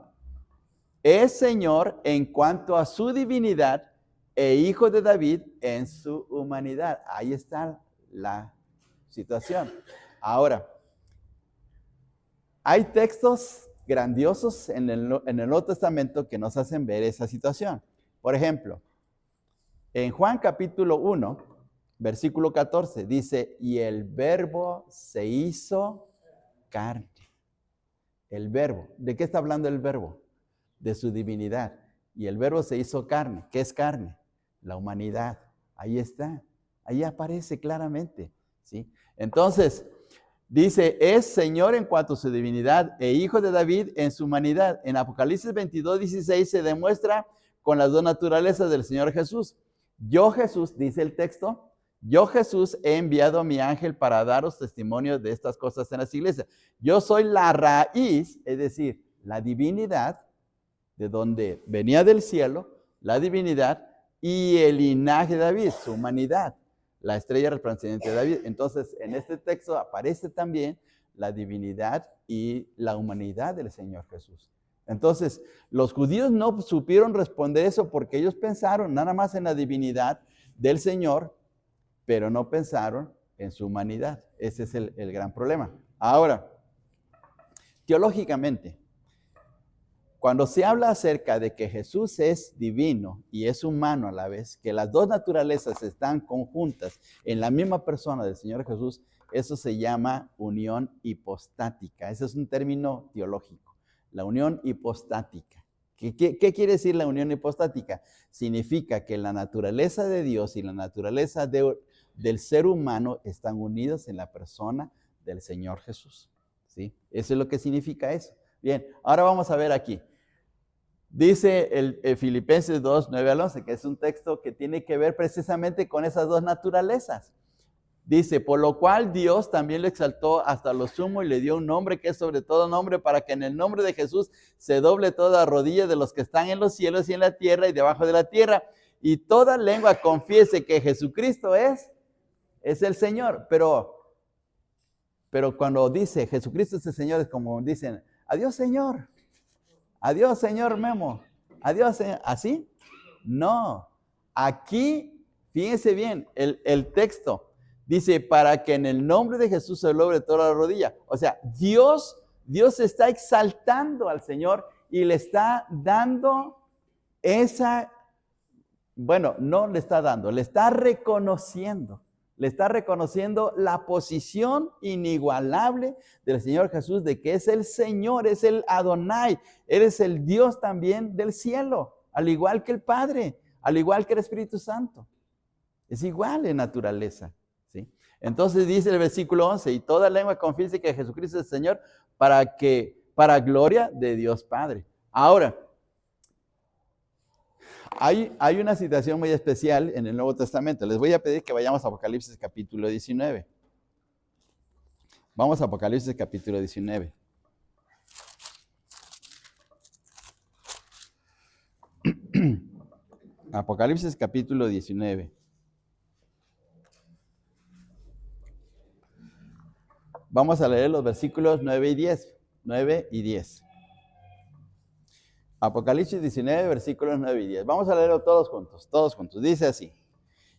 Es Señor en cuanto a su divinidad e hijo de David en su humanidad. Ahí está la situación. Ahora, hay textos grandiosos en el Nuevo Testamento que nos hacen ver esa situación. Por ejemplo, en Juan capítulo 1, versículo 14, dice, y el verbo se hizo carne. El verbo, ¿de qué está hablando el verbo? De su divinidad. Y el verbo se hizo carne. ¿Qué es carne? La humanidad. Ahí está. Ahí aparece claramente. ¿Sí? Entonces, dice, es Señor en cuanto a su divinidad e hijo de David en su humanidad. En Apocalipsis 22, 16 se demuestra con las dos naturalezas del Señor Jesús. Yo Jesús, dice el texto, yo Jesús he enviado a mi ángel para daros testimonio de estas cosas en las iglesias. Yo soy la raíz, es decir, la divinidad, de donde venía del cielo, la divinidad y el linaje de David, su humanidad, la estrella resplandeciente de David. Entonces, en este texto aparece también la divinidad y la humanidad del Señor Jesús. Entonces, los judíos no supieron responder eso porque ellos pensaron nada más en la divinidad del Señor, pero no pensaron en su humanidad. Ese es el gran problema. Ahora, teológicamente, cuando se habla acerca de que Jesús es divino y es humano a la vez, que las dos naturalezas están conjuntas en la misma persona del Señor Jesús, eso se llama unión hipostática. Ese es un término teológico, la unión hipostática. ¿Qué quiere decir la unión hipostática? Significa que la naturaleza de Dios y la naturaleza del ser humano están unidos en la persona del Señor Jesús. ¿Sí? Eso es lo que significa eso. Bien, ahora vamos a ver aquí. Dice el Filipenses 2, 9 al 11, que es un texto que tiene que ver precisamente con esas dos naturalezas. Dice, por lo cual Dios también lo exaltó hasta lo sumo y le dio un nombre que es sobre todo nombre, para que en el nombre de Jesús se doble toda rodilla de los que están en los cielos y en la tierra y debajo de la tierra, y toda lengua confiese que Jesucristo es el Señor. Pero cuando dice Jesucristo es el Señor, es como dicen, adiós Señor Memo, adiós Señor, ¿así? No, aquí, fíjense bien, el texto dice, para que en el nombre de Jesús se doble toda la rodilla. O sea, Dios está exaltando al Señor y le está dando no le está dando, le está reconociendo la posición inigualable del Señor Jesús, de que es el Señor, es el Adonai, eres el Dios también del cielo, al igual que el Padre, al igual que el Espíritu Santo. Es igual en naturaleza, ¿sí? Entonces dice el versículo 11, y toda lengua confiese que Jesucristo es el Señor, para gloria de Dios Padre. Ahora, hay una situación muy especial en el Nuevo Testamento. Les voy a pedir que vayamos a Apocalipsis capítulo 19. Vamos a Apocalipsis capítulo 19. Apocalipsis capítulo 19. Vamos a leer los versículos 9 y 10. 9 y 10. Apocalipsis 19, versículos 9 y 10. Vamos a leerlo todos juntos, todos juntos. Dice así.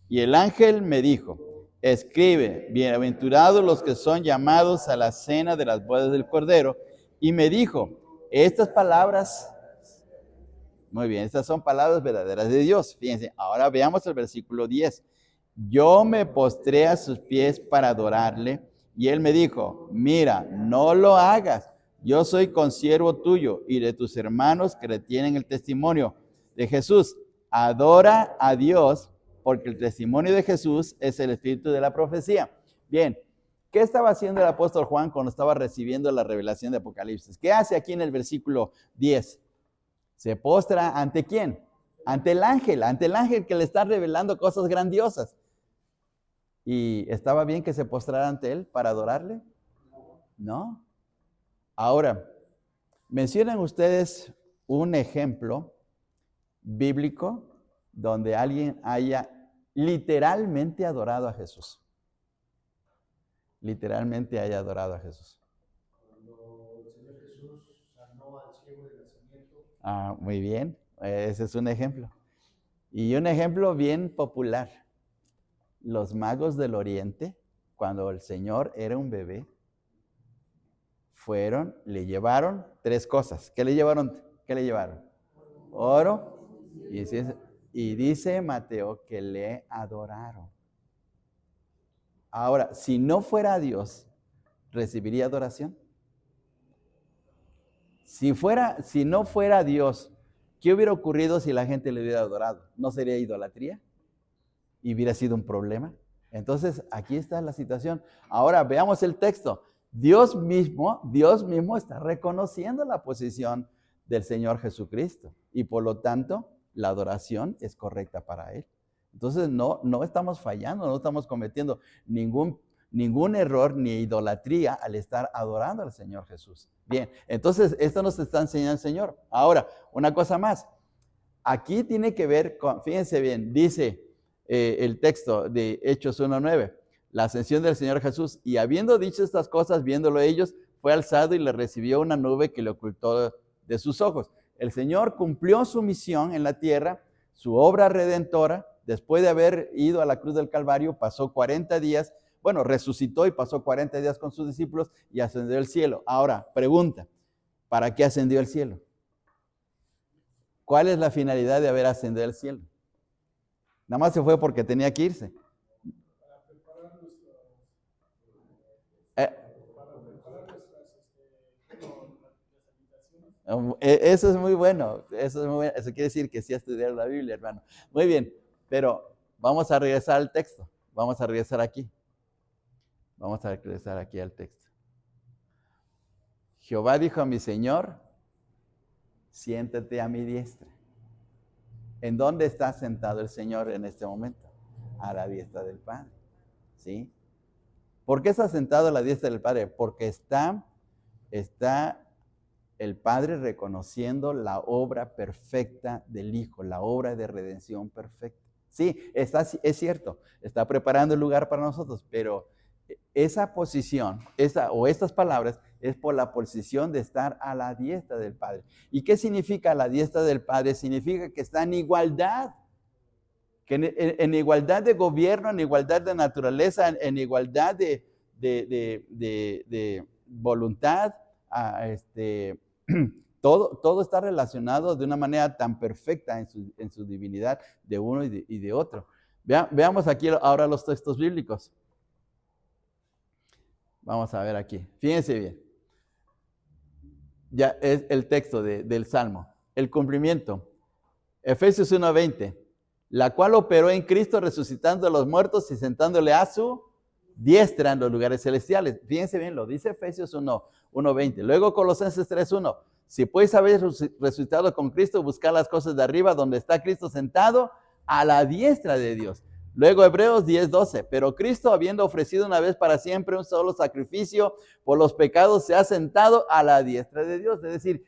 Y el ángel me dijo, escribe, bienaventurados los que son llamados a la cena de las bodas del Cordero. Y me dijo, estas palabras, muy bien, estas son palabras verdaderas de Dios. Fíjense, ahora veamos el versículo 10. Yo me postré a sus pies para adorarle, y él me dijo, mira, no lo hagas. Yo soy consiervo tuyo y de tus hermanos que retienen el testimonio de Jesús. Adora a Dios, porque el testimonio de Jesús es el espíritu de la profecía. Bien, ¿qué estaba haciendo el apóstol Juan cuando estaba recibiendo la revelación de Apocalipsis? ¿Qué hace aquí en el versículo 10? Se postra ¿ante quién? Ante el ángel que le está revelando cosas grandiosas. ¿Y estaba bien que se postrara ante él para adorarle? No. Ahora, mencionan ustedes un ejemplo bíblico donde alguien haya literalmente adorado a Jesús. Literalmente haya adorado a Jesús. Cuando el Señor Jesús sanó al ciego de nacimiento. Muy bien, ese es un ejemplo. Y un ejemplo bien popular. Los magos del Oriente, cuando el Señor era un bebé, le llevaron 3 cosas. ¿Qué le llevaron? Oro. Y dice Mateo que le adoraron. Ahora, si no fuera Dios, ¿recibiría adoración? Si no fuera Dios, ¿qué hubiera ocurrido si la gente le hubiera adorado? ¿No sería idolatría? ¿Y hubiera sido un problema? Entonces, aquí está la situación. Ahora, veamos el texto. Dios mismo está reconociendo la posición del Señor Jesucristo. Y por lo tanto, la adoración es correcta para Él. Entonces, no estamos fallando, no estamos cometiendo ningún error ni idolatría al estar adorando al Señor Jesús. Bien, entonces, esto nos está enseñando el Señor. Ahora, una cosa más. Aquí tiene que ver con, fíjense bien, dice el texto de Hechos 1:9, la ascensión del Señor Jesús, y habiendo dicho estas cosas, viéndolo ellos, fue alzado y le recibió una nube que le ocultó de sus ojos. El Señor cumplió su misión en la tierra, su obra redentora. Después de haber ido a la cruz del Calvario, pasó 40 días, resucitó y pasó 40 días con sus discípulos y ascendió al cielo. Ahora, pregunta, ¿para qué ascendió al cielo? ¿Cuál es la finalidad de haber ascendido al cielo? Nada más se fue porque tenía que irse. Para preparar Eso es muy bueno. Eso quiere decir que sí ha estudiado la Biblia, hermano. Muy bien, pero vamos a regresar al texto. Vamos a regresar aquí. Vamos a regresar aquí al texto. Jehová dijo a mi Señor, siéntate a mi diestra. ¿En dónde está sentado el Señor en este momento? A la diestra del Padre. ¿Sí? ¿Por qué está sentado a la diestra del Padre? Porque está el Padre reconociendo la obra perfecta del Hijo, la obra de redención perfecta. Sí, es cierto, está preparando el lugar para nosotros, pero esa posición, estas palabras, es por la posición de estar a la diestra del Padre. ¿Y qué significa la diestra del Padre? Significa que está en igualdad, que en igualdad de gobierno, en igualdad de naturaleza, en igualdad de voluntad. Todo está relacionado de una manera tan perfecta en su divinidad de uno y de otro. Veamos aquí ahora los textos bíblicos. Vamos a ver aquí. Fíjense bien. Ya es el texto del Salmo. El cumplimiento. Efesios 1:20. La cual operó en Cristo resucitando a los muertos y sentándole a su diestra en los lugares celestiales. Fíjense bien, lo dice Efesios 1:20. Luego Colosenses 3:1. Si pues habéis resucitado con Cristo, buscad las cosas de arriba donde está Cristo sentado a la diestra de Dios. Luego Hebreos 10:12, pero Cristo, habiendo ofrecido una vez para siempre un solo sacrificio por los pecados, se ha sentado a la diestra de Dios. Es decir,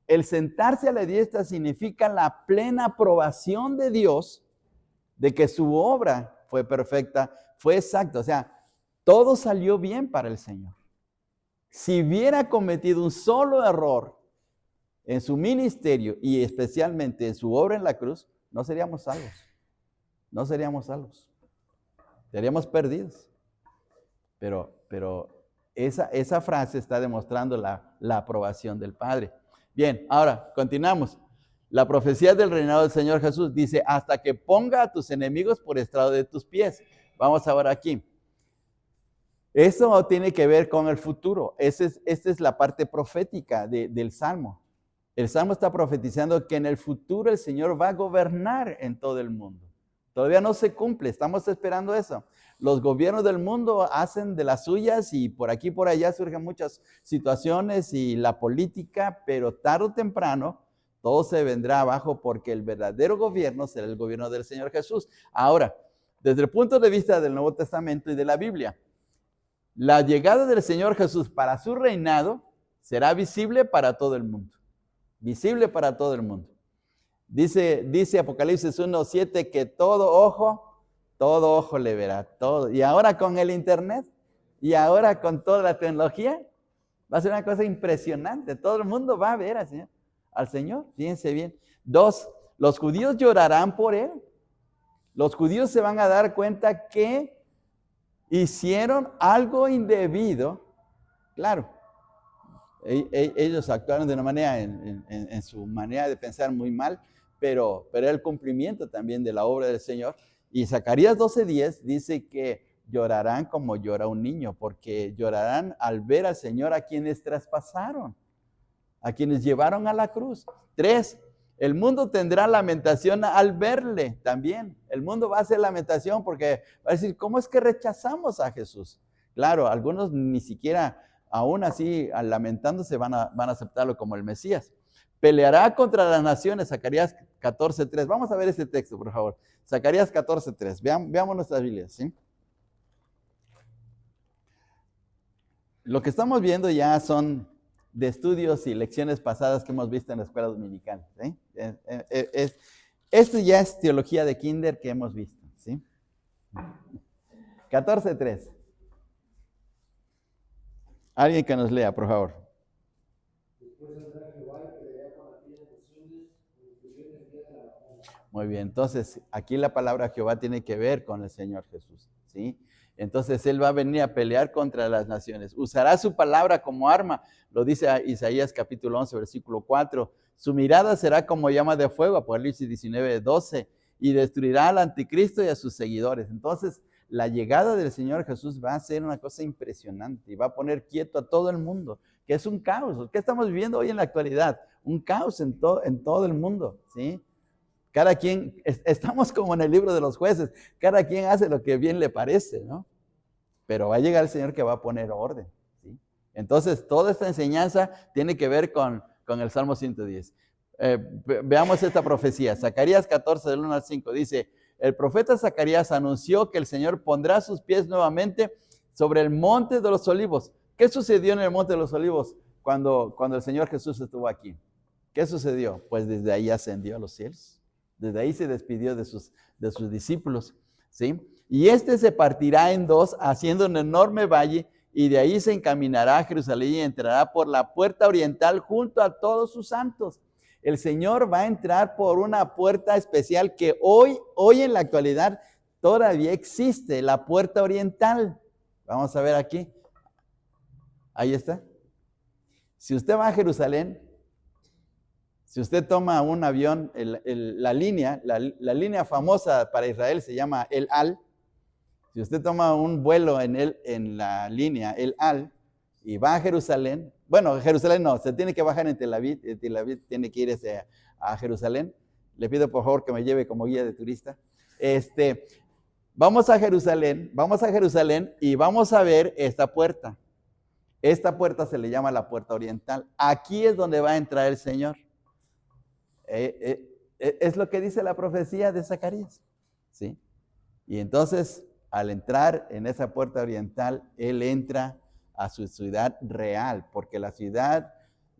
El sentarse a la diestra significa la plena aprobación de Dios de que su obra fue perfecta, fue exacta. O sea, todo salió bien para el Señor. Si hubiera cometido un solo error en su ministerio y especialmente en su obra en la cruz, no seríamos salvos. No seríamos salvos. Seríamos perdidos. Pero esa frase está demostrando la aprobación del Padre. Bien, ahora continuamos. La profecía del reinado del Señor Jesús dice, hasta que ponga a tus enemigos por estrado de tus pies. Vamos ahora aquí. Eso tiene que ver con el futuro. Esta es la parte profética del Salmo. El Salmo está profetizando que en el futuro el Señor va a gobernar en todo el mundo. Todavía no se cumple, estamos esperando eso. Los gobiernos del mundo hacen de las suyas y por aquí y por allá surgen muchas situaciones y la política, pero tarde o temprano todo se vendrá abajo porque el verdadero gobierno será el gobierno del Señor Jesús. Ahora, desde el punto de vista del Nuevo Testamento y de la Biblia, la llegada del Señor Jesús para su reinado será visible para todo el mundo. Visible para todo el mundo. Dice Apocalipsis 1:7 que todo ojo le verá, todo. Y ahora con el internet, y ahora con toda la tecnología, va a ser una cosa impresionante. Todo el mundo va a ver al Señor, fíjense bien. 2, los judíos llorarán por Él. Los judíos se van a dar cuenta que hicieron algo indebido. Claro, ellos actuaron de una manera, en su manera de pensar muy mal, pero era el cumplimiento también de la obra del Señor. Y Zacarías 12:10 dice que llorarán como llora un niño, porque llorarán al ver al Señor a quienes traspasaron, a quienes llevaron a la cruz. 3, el mundo tendrá lamentación al verle también. El mundo va a hacer lamentación porque va a decir, ¿cómo es que rechazamos a Jesús? Claro, algunos ni siquiera, aún así, lamentándose, van a aceptarlo como el Mesías. Peleará contra las naciones, Zacarías 14:3. Vamos a ver este texto, por favor. Zacarías 14:3. Veamos nuestras Biblias, ¿sí? Lo que estamos viendo ya son de estudios y lecciones pasadas que hemos visto en la escuela dominical, ¿sí? Esto ya es teología de kinder que hemos visto, ¿sí? 14:3. Alguien que nos lea, por favor. Muy bien, entonces aquí la palabra Jehová tiene que ver con el Señor Jesús, ¿sí? Entonces Él va a venir a pelear contra las naciones. Usará su palabra como arma, lo dice Isaías capítulo 11, versículo 4. Su mirada será como llama de fuego, Apocalipsis 19:12, y destruirá al anticristo y a sus seguidores. Entonces, la llegada del Señor Jesús va a ser una cosa impresionante y va a poner quieto a todo el mundo, que es un caos. ¿Qué estamos viviendo hoy en la actualidad? Un caos en todo el mundo, ¿sí? Cada quien, estamos como en el libro de los jueces, cada quien hace lo que bien le parece, ¿no? Pero va a llegar el Señor que va a poner orden, ¿sí? Entonces, toda esta enseñanza tiene que ver con el Salmo 110. Veamos esta profecía. Zacarías 14, del 1 al 5, dice, el profeta Zacarías anunció que el Señor pondrá sus pies nuevamente sobre el monte de los olivos. ¿Qué sucedió en el monte de los olivos cuando el Señor Jesús estuvo aquí? ¿Qué sucedió? Pues desde ahí ascendió a los cielos. Desde ahí se despidió de sus discípulos, ¿sí? Y se partirá en dos, haciendo un enorme valle, y de ahí se encaminará a Jerusalén y entrará por la puerta oriental junto a todos sus santos. El Señor va a entrar por una puerta especial que hoy en la actualidad todavía existe, la puerta oriental. Vamos a ver aquí. Ahí está. Si usted va a Jerusalén, si usted toma un avión, la línea famosa para Israel se llama El Al. Si usted toma un vuelo en la línea El Al y va a Jerusalén, bueno, Jerusalén no, se tiene que bajar en Tel Aviv, Tel Aviv tiene que ir a Jerusalén. Le pido por favor que me lleve como guía de turista. Vamos a Jerusalén y vamos a ver esta puerta. Esta puerta se le llama la puerta oriental. Aquí es donde va a entrar el Señor. Es lo que dice la profecía de Zacarías, ¿sí? Y entonces, al entrar en esa puerta oriental, Él entra a su ciudad real, porque la ciudad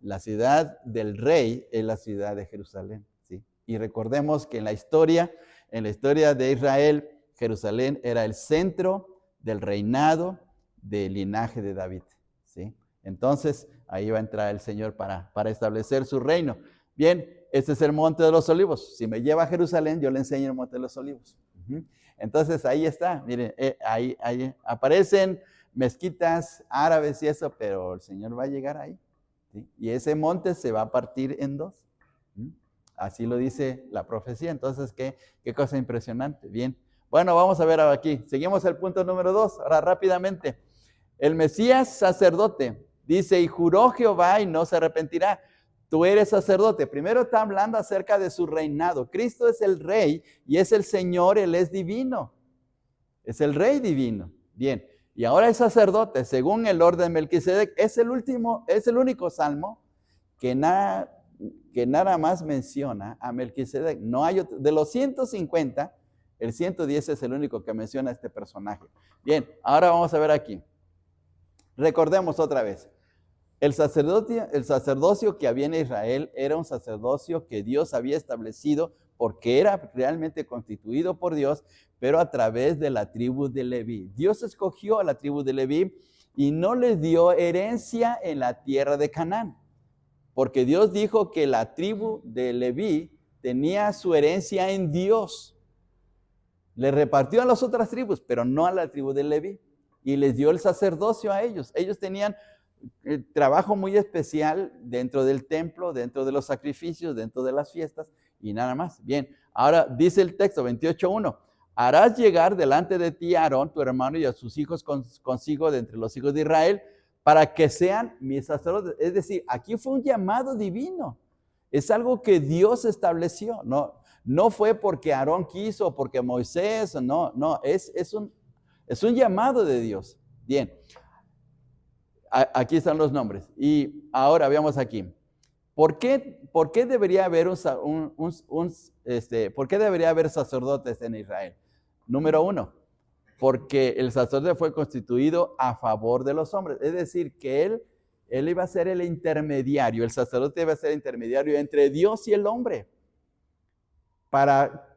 La ciudad del rey es la ciudad de Jerusalén, ¿sí? Y recordemos que en la historia de Israel, Jerusalén era el centro del reinado del linaje de David, ¿sí? Entonces, ahí va a entrar el Señor para establecer su reino. Bien, este es el Monte de los Olivos. Si me lleva a Jerusalén, yo le enseño el Monte de los Olivos. Entonces, ahí está. Miren, ahí aparecen mezquitas árabes y eso, pero el Señor va a llegar ahí, ¿sí? Y ese monte se va a partir en dos. Así lo dice la profecía. Entonces, qué cosa impresionante. Bien. Bueno, vamos a ver ahora aquí. Seguimos el punto número 2. Ahora rápidamente. El Mesías sacerdote dice, y juró Jehová y no se arrepentirá. Tú eres sacerdote. Primero está hablando acerca de su reinado. Cristo es el rey y es el Señor, Él es divino. Es el rey divino. Bien. Y ahora el sacerdote, según el orden de Melquisedec, es el único salmo que nada más menciona a Melquisedec. No hay otro, de los 150, el 110 es el único que menciona a este personaje. Bien, ahora vamos a ver aquí. Recordemos otra vez. El sacerdocio que había en Israel era un sacerdocio que Dios había establecido porque era realmente constituido por Dios, pero a través de la tribu de Leví. Dios escogió a la tribu de Leví y no les dio herencia en la tierra de Canaán, porque Dios dijo que la tribu de Leví tenía su herencia en Dios. Le repartió a las otras tribus, pero no a la tribu de Leví, y les dio el sacerdocio a ellos. Ellos tenían el trabajo muy especial dentro del templo, dentro de los sacrificios, dentro de las fiestas y nada más. Bien, ahora dice el texto 28:1, harás llegar delante de ti a Aarón, tu hermano, y a sus hijos consigo de entre los hijos de Israel, para que sean mis sacerdotes. Es decir, aquí fue un llamado divino. Es algo que Dios estableció. No fue porque Aarón quiso, porque Moisés, no, es un llamado de Dios. Bien. Aquí están los nombres. Y ahora veamos aquí. ¿Por qué debería haber ¿por qué debería haber sacerdotes en Israel? Número 1, porque el sacerdote fue constituido a favor de los hombres. Es decir, que él iba a ser el intermediario. El sacerdote iba a ser el intermediario entre Dios y el hombre para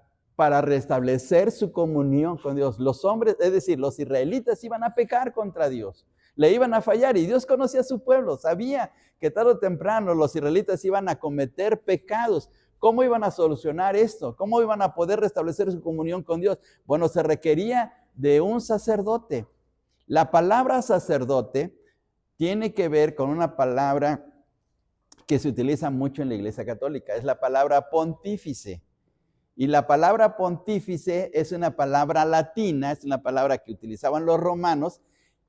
restablecer su comunión con Dios. Los hombres, es decir, los israelitas iban a pecar contra Dios. Le iban a fallar y Dios conocía a su pueblo, sabía que tarde o temprano los israelitas iban a cometer pecados. ¿Cómo iban a solucionar esto? ¿Cómo iban a poder restablecer su comunión con Dios? Bueno, se requería de un sacerdote. La palabra sacerdote tiene que ver con una palabra que se utiliza mucho en la Iglesia Católica, es la palabra pontífice. Y la palabra pontífice es una palabra latina, es una palabra que utilizaban los romanos,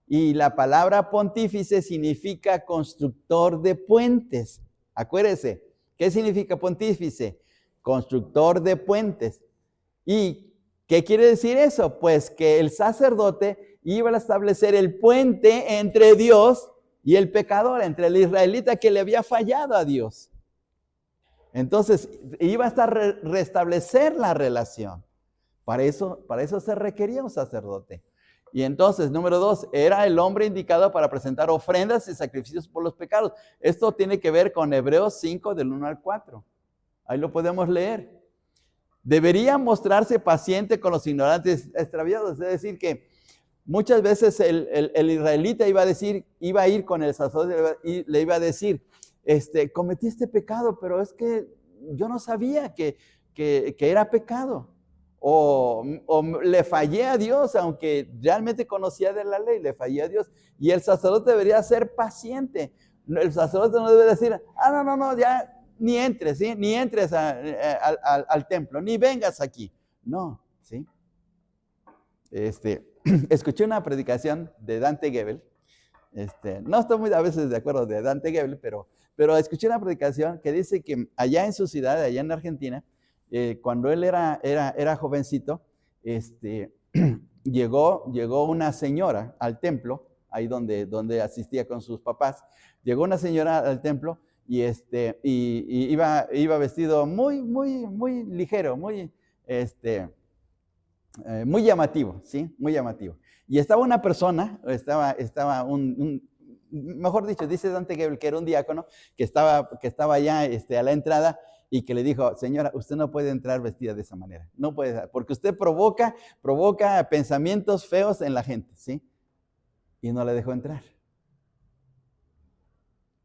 y la palabra pontífice significa constructor de puentes. Acuérdese, ¿qué significa pontífice? Constructor de puentes. ¿Y qué quiere decir eso? Pues que el sacerdote iba a establecer el puente entre Dios y el pecador, entre el israelita que le había fallado a Dios. Entonces, iba a restablecer la relación. Para eso se requería un sacerdote. Y entonces, número 2, era el hombre indicado para presentar ofrendas y sacrificios por los pecados. Esto tiene que ver con Hebreos 5, del 1 al 4. Ahí lo podemos leer. Debería mostrarse paciente con los ignorantes extraviados. Es decir, que muchas veces el israelita iba a ir con el sacerdote y le iba a decir, cometí este pecado, pero es que yo no sabía que era pecado. O le fallé a Dios, aunque realmente conocía de la ley, le fallé a Dios. Y el sacerdote debería ser paciente. El sacerdote no debe decir, no, ya ni entres, ¿sí? Ni entres al templo, ni vengas aquí. No, ¿sí? Escuché una predicación de Dante Gebel. No estoy muy a veces de acuerdo de Dante Gebel, pero escuché una predicación que dice que allá en su ciudad, allá en Argentina, cuando él era jovencito, llegó una señora al templo, ahí donde asistía con sus papás. Llegó una señora al templo y iba vestido muy, muy, muy ligero, muy llamativo, ¿sí? Muy llamativo. Y estaba una persona, estaba un mejor dicho, dice Dante Gebel, que era un diácono, que estaba allá a la entrada y que le dijo, señora, usted no puede entrar vestida de esa manera, no puede, porque usted provoca pensamientos feos en la gente, ¿sí? Y no le dejó entrar.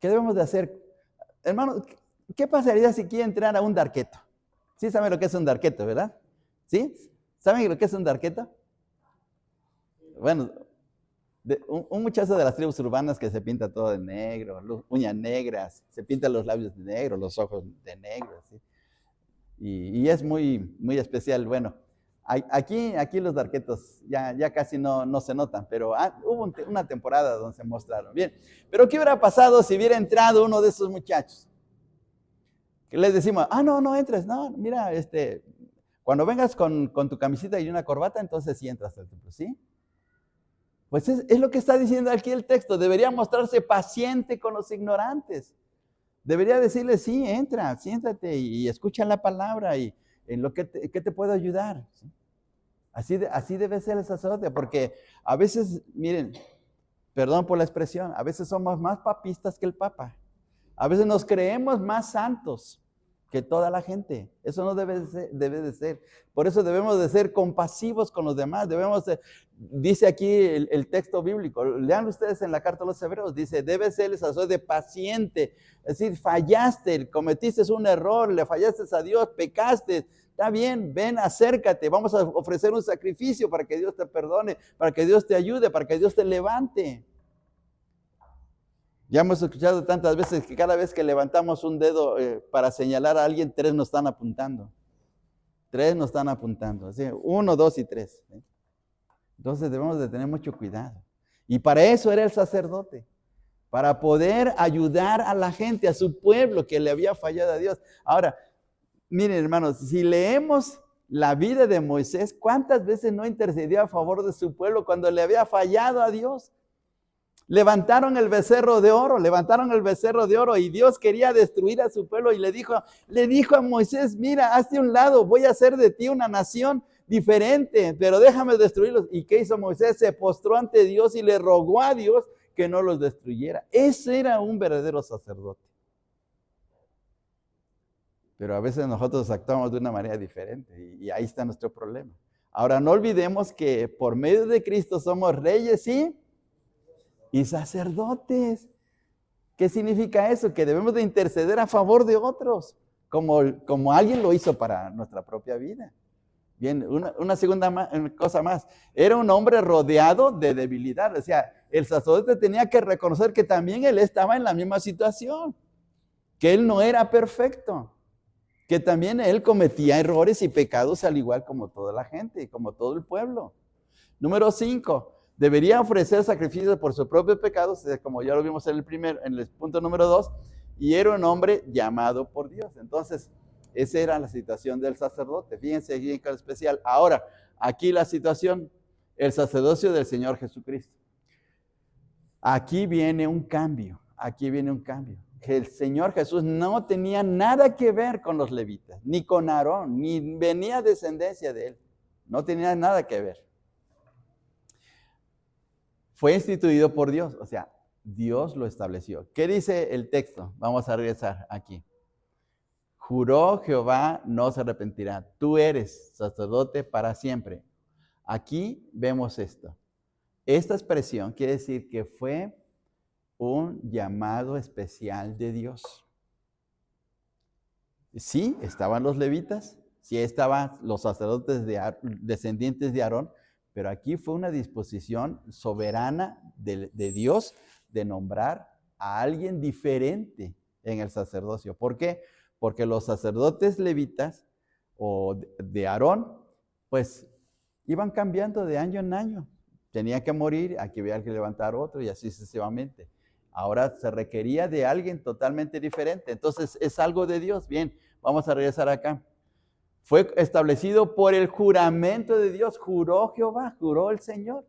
¿Qué debemos de hacer? Hermano, ¿qué pasaría si quiere entrar a un darqueto? Sí saben lo que es un darqueto, ¿verdad? ¿Sí? ¿Saben lo que es un darqueto? Bueno, un muchacho de las tribus urbanas que se pinta todo de negro, uñas negras, se pinta los labios de negro, los ojos de negro, ¿sí? Y es muy, muy especial. Bueno, aquí los darquetos ya casi no se notan, pero hubo una temporada donde se mostraron. Bien, pero ¿qué hubiera pasado si hubiera entrado uno de esos muchachos? Que les decimos, no entres, no, mira, cuando vengas con tu camiseta y una corbata, entonces sí entras al templo, ¿sí? Pues es lo que está diciendo aquí el texto, debería mostrarse paciente con los ignorantes. Debería decirle, sí, entra, siéntate y escucha la palabra y en lo que te puedo ayudar. ¿Sí? Así debe ser el sacerdote, porque a veces, miren, perdón por la expresión, a veces somos más papistas que el Papa. A veces nos creemos más santos que toda la gente. Eso no debe de ser. Por eso debemos de ser compasivos con los demás. Dice aquí el texto bíblico, lean ustedes en la carta a los Hebreos, dice, debe ser el sacerdote paciente. Es decir, fallaste, cometiste un error, le fallaste a Dios, pecaste. Está bien, ven, acércate, vamos a ofrecer un sacrificio para que Dios te perdone, para que Dios te ayude, para que Dios te levante. Ya hemos escuchado tantas veces que cada vez que levantamos un dedo para señalar a alguien, 3 nos están apuntando. 3 nos están apuntando. Así, 1, 2 y 3. Entonces debemos de tener mucho cuidado. Y para eso era el sacerdote. Para poder ayudar a la gente, a su pueblo que le había fallado a Dios. Ahora, miren hermanos, si leemos la vida de Moisés, ¿cuántas veces no intercedió a favor de su pueblo cuando le había fallado a Dios? Levantaron el becerro de oro y Dios quería destruir a su pueblo y le dijo a Moisés, mira, hazte un lado, voy a hacer de ti una nación diferente, pero déjame destruirlos. ¿Y qué hizo Moisés? Se postró ante Dios y le rogó a Dios que no los destruyera. Ese era un verdadero sacerdote. Pero a veces nosotros actuamos de una manera diferente y ahí está nuestro problema. Ahora no olvidemos que por medio de Cristo somos reyes y sacerdotes. ¿Qué significa eso? Que debemos de interceder a favor de otros, como alguien lo hizo para nuestra propia vida. Bien, una segunda cosa más. Era un hombre rodeado de debilidad. O sea, el sacerdote tenía que reconocer que también él estaba en la misma situación, que él no era perfecto, que también él cometía errores y pecados al igual como toda la gente, como todo el pueblo. Número 5. Debería ofrecer sacrificios por sus propios pecados, como ya lo vimos en el punto número 2, y era un hombre llamado por Dios. Entonces, esa era la situación del sacerdote. Fíjense aquí en cada especial. Ahora, aquí la situación, el sacerdocio del Señor Jesucristo. Aquí viene un cambio, Que el Señor Jesús no tenía nada que ver con los levitas, ni con Aarón, ni venía descendencia de él. No tenía nada que ver. Fue instituido por Dios, o sea, Dios lo estableció. ¿Qué dice el texto? Vamos a regresar aquí. Juró Jehová, no se arrepentirá. Tú eres sacerdote para siempre. Aquí vemos esto. Esta expresión quiere decir que fue un llamado especial de Dios. Sí, estaban los levitas, sí estaban los sacerdotes descendientes de Aarón, pero aquí fue una disposición soberana de Dios de nombrar a alguien diferente en el sacerdocio. ¿Por qué? Porque los sacerdotes levitas o de Aarón, pues iban cambiando de año en año. Tenía que morir, aquí había que levantar otro y así sucesivamente. Ahora se requería de alguien totalmente diferente. Entonces es algo de Dios. Bien, vamos a regresar acá. Fue establecido por el juramento de Dios. Juró Jehová, juró el Señor.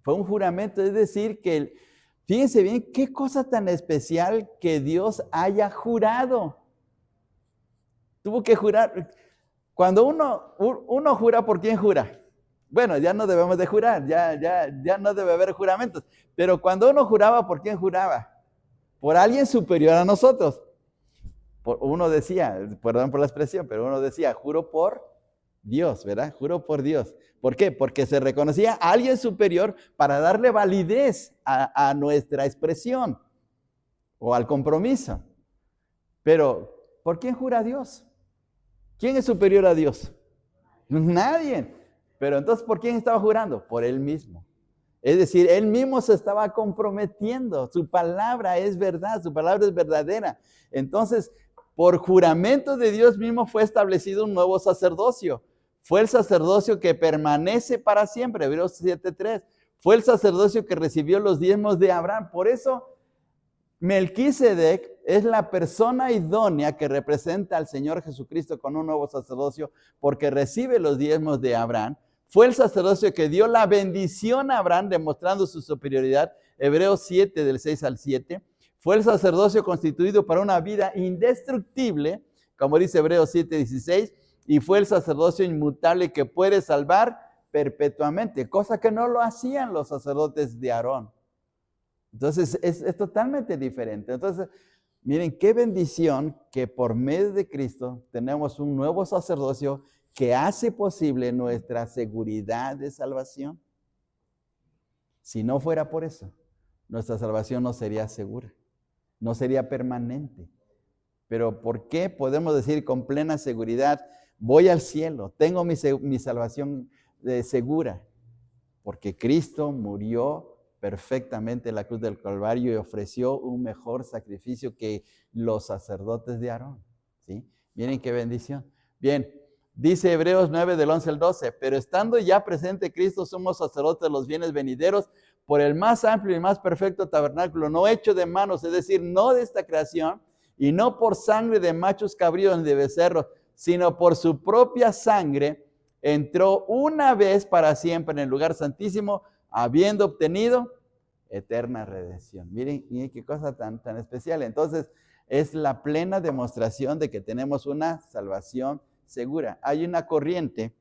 Fue un juramento, es decir, que, fíjense bien, qué cosa tan especial que Dios haya jurado. Tuvo que jurar. Cuando uno jura, ¿por quién jura? Bueno, ya no debemos de jurar, ya no debe haber juramentos. Pero cuando uno juraba, ¿por quién juraba? Por alguien superior a nosotros. Uno decía, perdón por la expresión, pero uno decía, juro por Dios, ¿verdad? Juro por Dios. ¿Por qué? Porque se reconocía a alguien superior para darle validez a nuestra expresión o al compromiso. Pero, ¿por quién jura Dios? ¿Quién es superior a Dios? Nadie. Pero entonces, ¿por quién estaba jurando? Por él mismo. Es decir, él mismo se estaba comprometiendo. Su palabra es verdad, su palabra es verdadera. Entonces, por juramento de Dios mismo fue establecido un nuevo sacerdocio. Fue el sacerdocio que permanece para siempre, Hebreos 7:3. Fue el sacerdocio que recibió los diezmos de Abraham. Por eso, Melquisedec es la persona idónea que representa al Señor Jesucristo con un nuevo sacerdocio, porque recibe los diezmos de Abraham. Fue el sacerdocio que dio la bendición a Abraham, demostrando su superioridad, Hebreos 7, del 6 al 7. Fue el sacerdocio constituido para una vida indestructible, como dice Hebreos 7, 16, y fue el sacerdocio inmutable que puede salvar perpetuamente, cosa que no lo hacían los sacerdotes de Aarón. Entonces, es totalmente diferente. Entonces, miren, qué bendición que por medio de Cristo tenemos un nuevo sacerdocio que hace posible nuestra seguridad de salvación. Si no fuera por eso, nuestra salvación no sería segura, no sería permanente. Pero ¿por qué podemos decir con plena seguridad, voy al cielo, tengo mi salvación segura? Porque Cristo murió perfectamente en la cruz del Calvario y ofreció un mejor sacrificio que los sacerdotes de Aarón. ¿Sí? Miren qué bendición. Bien, dice Hebreos 9 del 11 al 12, pero estando ya presente Cristo, somos sacerdotes de los bienes venideros por el más amplio y más perfecto tabernáculo, no hecho de manos, es decir, no de esta creación, y no por sangre de machos cabríos ni de becerros, sino por su propia sangre, entró una vez para siempre en el lugar santísimo, habiendo obtenido eterna redención. Miren qué cosa tan especial. Entonces, es la plena demostración de que tenemos una salvación segura. Hay una corriente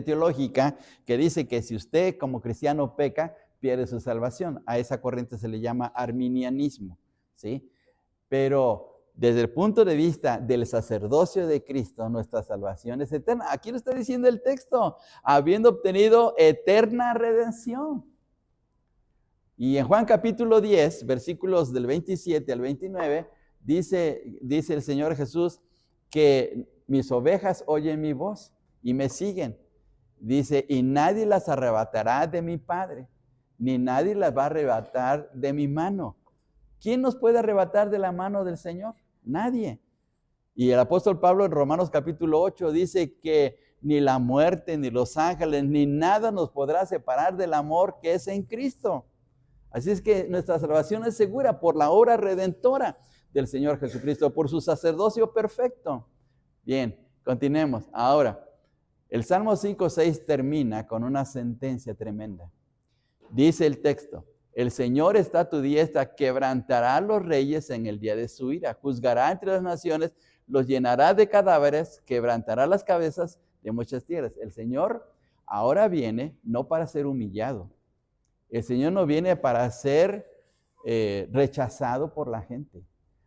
teológica que dice que si usted como cristiano peca, pierde su salvación. A esa corriente se le llama arminianismo, ¿sí? Pero desde el punto de vista del sacerdocio de Cristo, nuestra salvación es eterna. Aquí lo está diciendo el texto, habiendo obtenido eterna redención. Y en Juan capítulo 10, versículos del 27 al 29, dice el Señor Jesús que mis ovejas oyen mi voz y me siguen. Dice, y nadie las arrebatará de mi Padre, ni nadie las va a arrebatar de mi mano. ¿Quién nos puede arrebatar de la mano del Señor? Nadie. Y el apóstol Pablo en Romanos capítulo 8 dice que ni la muerte, ni los ángeles, ni nada nos podrá separar del amor que es en Cristo. Así es que nuestra salvación es segura por la obra redentora del Señor Jesucristo, por su sacerdocio perfecto. Bien, continuemos. Ahora, el Salmo 5:6 termina con una sentencia tremenda. Dice el texto, el Señor está a tu diestra, quebrantará a los reyes en el día de su ira, juzgará entre las naciones, los llenará de cadáveres, quebrantará las cabezas de muchas tierras. El Señor ahora viene no para ser humillado. El Señor no viene para ser rechazado por la gente.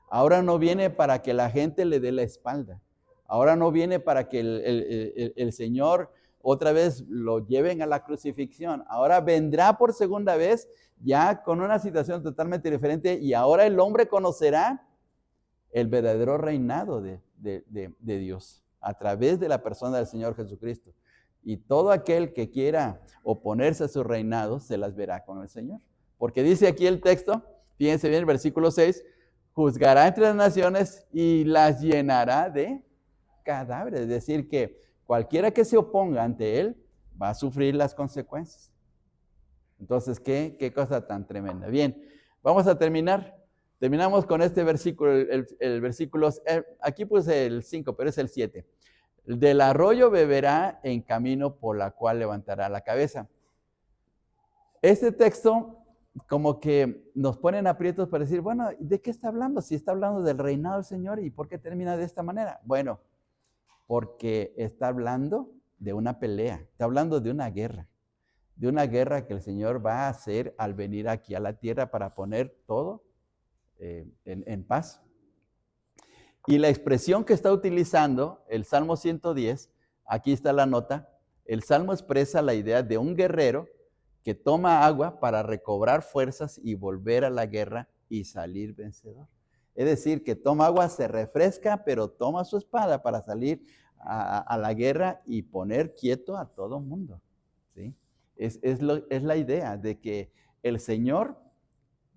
Ahora no viene para que la gente le dé la espalda. Ahora no viene para que el Señor otra vez lo lleven a la crucifixión. Ahora vendrá por segunda vez ya con una situación totalmente diferente y ahora el hombre conocerá el verdadero reinado de Dios a través de la persona del Señor Jesucristo. Y todo aquel que quiera oponerse a su reinado se las verá con el Señor. Porque dice aquí el texto, fíjense bien el versículo 6, juzgará entre las naciones y las llenará de cadáveres. Es decir, que cualquiera que se oponga ante él va a sufrir las consecuencias. Entonces, qué cosa tan tremenda. Bien, vamos a terminar. Terminamos con este versículo, el versículo, aquí puse el 5, pero es el 7. Del arroyo beberá en camino por la cual levantará la cabeza. Este texto como que nos pone en aprietos para decir, bueno, ¿de qué está hablando? Si está hablando del reinado del Señor, ¿y por qué termina de esta manera? Bueno, porque está hablando de una pelea, está hablando de una guerra que el Señor va a hacer al venir aquí a la tierra para poner todo en paz. Y la expresión que está utilizando el Salmo 110, aquí está la nota, el Salmo expresa la idea de un guerrero que toma agua para recobrar fuerzas y volver a la guerra y salir vencedor. Es decir, que toma agua, se refresca, pero toma su espada para salir a la guerra y poner quieto a todo mundo. ¿Sí? Es la idea de que el Señor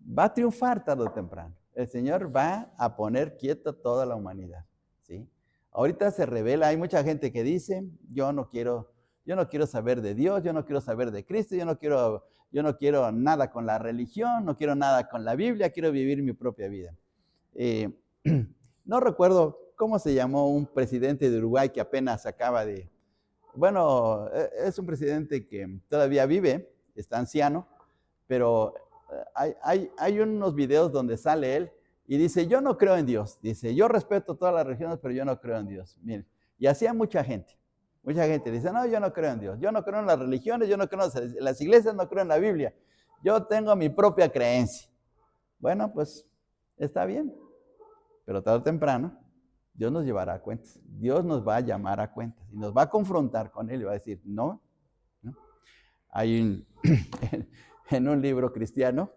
va a triunfar tarde o temprano. El Señor va a poner quieto a toda la humanidad. ¿Sí? Ahorita se revela, hay mucha gente que dice, yo no quiero saber de Dios, yo no quiero saber de Cristo, yo no quiero nada con la religión, no quiero nada con la Biblia, quiero vivir mi propia vida. No recuerdo cómo se llamó un presidente de Uruguay que apenas acaba de... Bueno, es un presidente que todavía vive, está anciano, pero hay unos videos donde sale él y dice, yo no creo en Dios. Dice, yo respeto todas las religiones, pero yo no creo en Dios. Miren, y así hay mucha gente. Mucha gente dice, no, yo no creo en Dios. Yo no creo en las religiones, yo no creo en las iglesias, no creo en la Biblia. Yo tengo mi propia creencia. Bueno, pues está bien. Pero tarde o temprano, Dios nos llevará a cuentas. Dios nos va a llamar a cuentas y nos va a confrontar con Él y va a decir, no. Hay en un libro cristiano,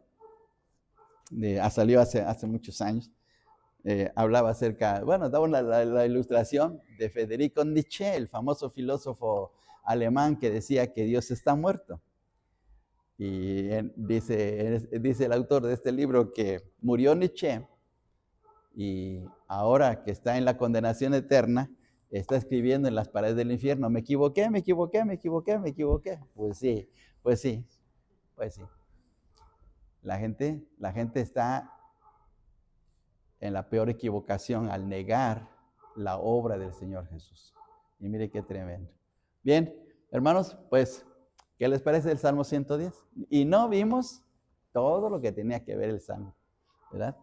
salió hace muchos años, hablaba acerca, bueno, daba la ilustración de Federico Nietzsche, el famoso filósofo alemán que decía que Dios está muerto. Y dice el autor de este libro que murió Nietzsche y ahora que está en la condenación eterna, está escribiendo en las paredes del infierno, me equivoqué. Pues sí. La gente está en la peor equivocación al negar la obra del Señor Jesús. Y mire qué tremendo. Bien, hermanos, pues, ¿qué les parece el Salmo 110? Y no vimos todo lo que tenía que ver el Salmo, ¿verdad?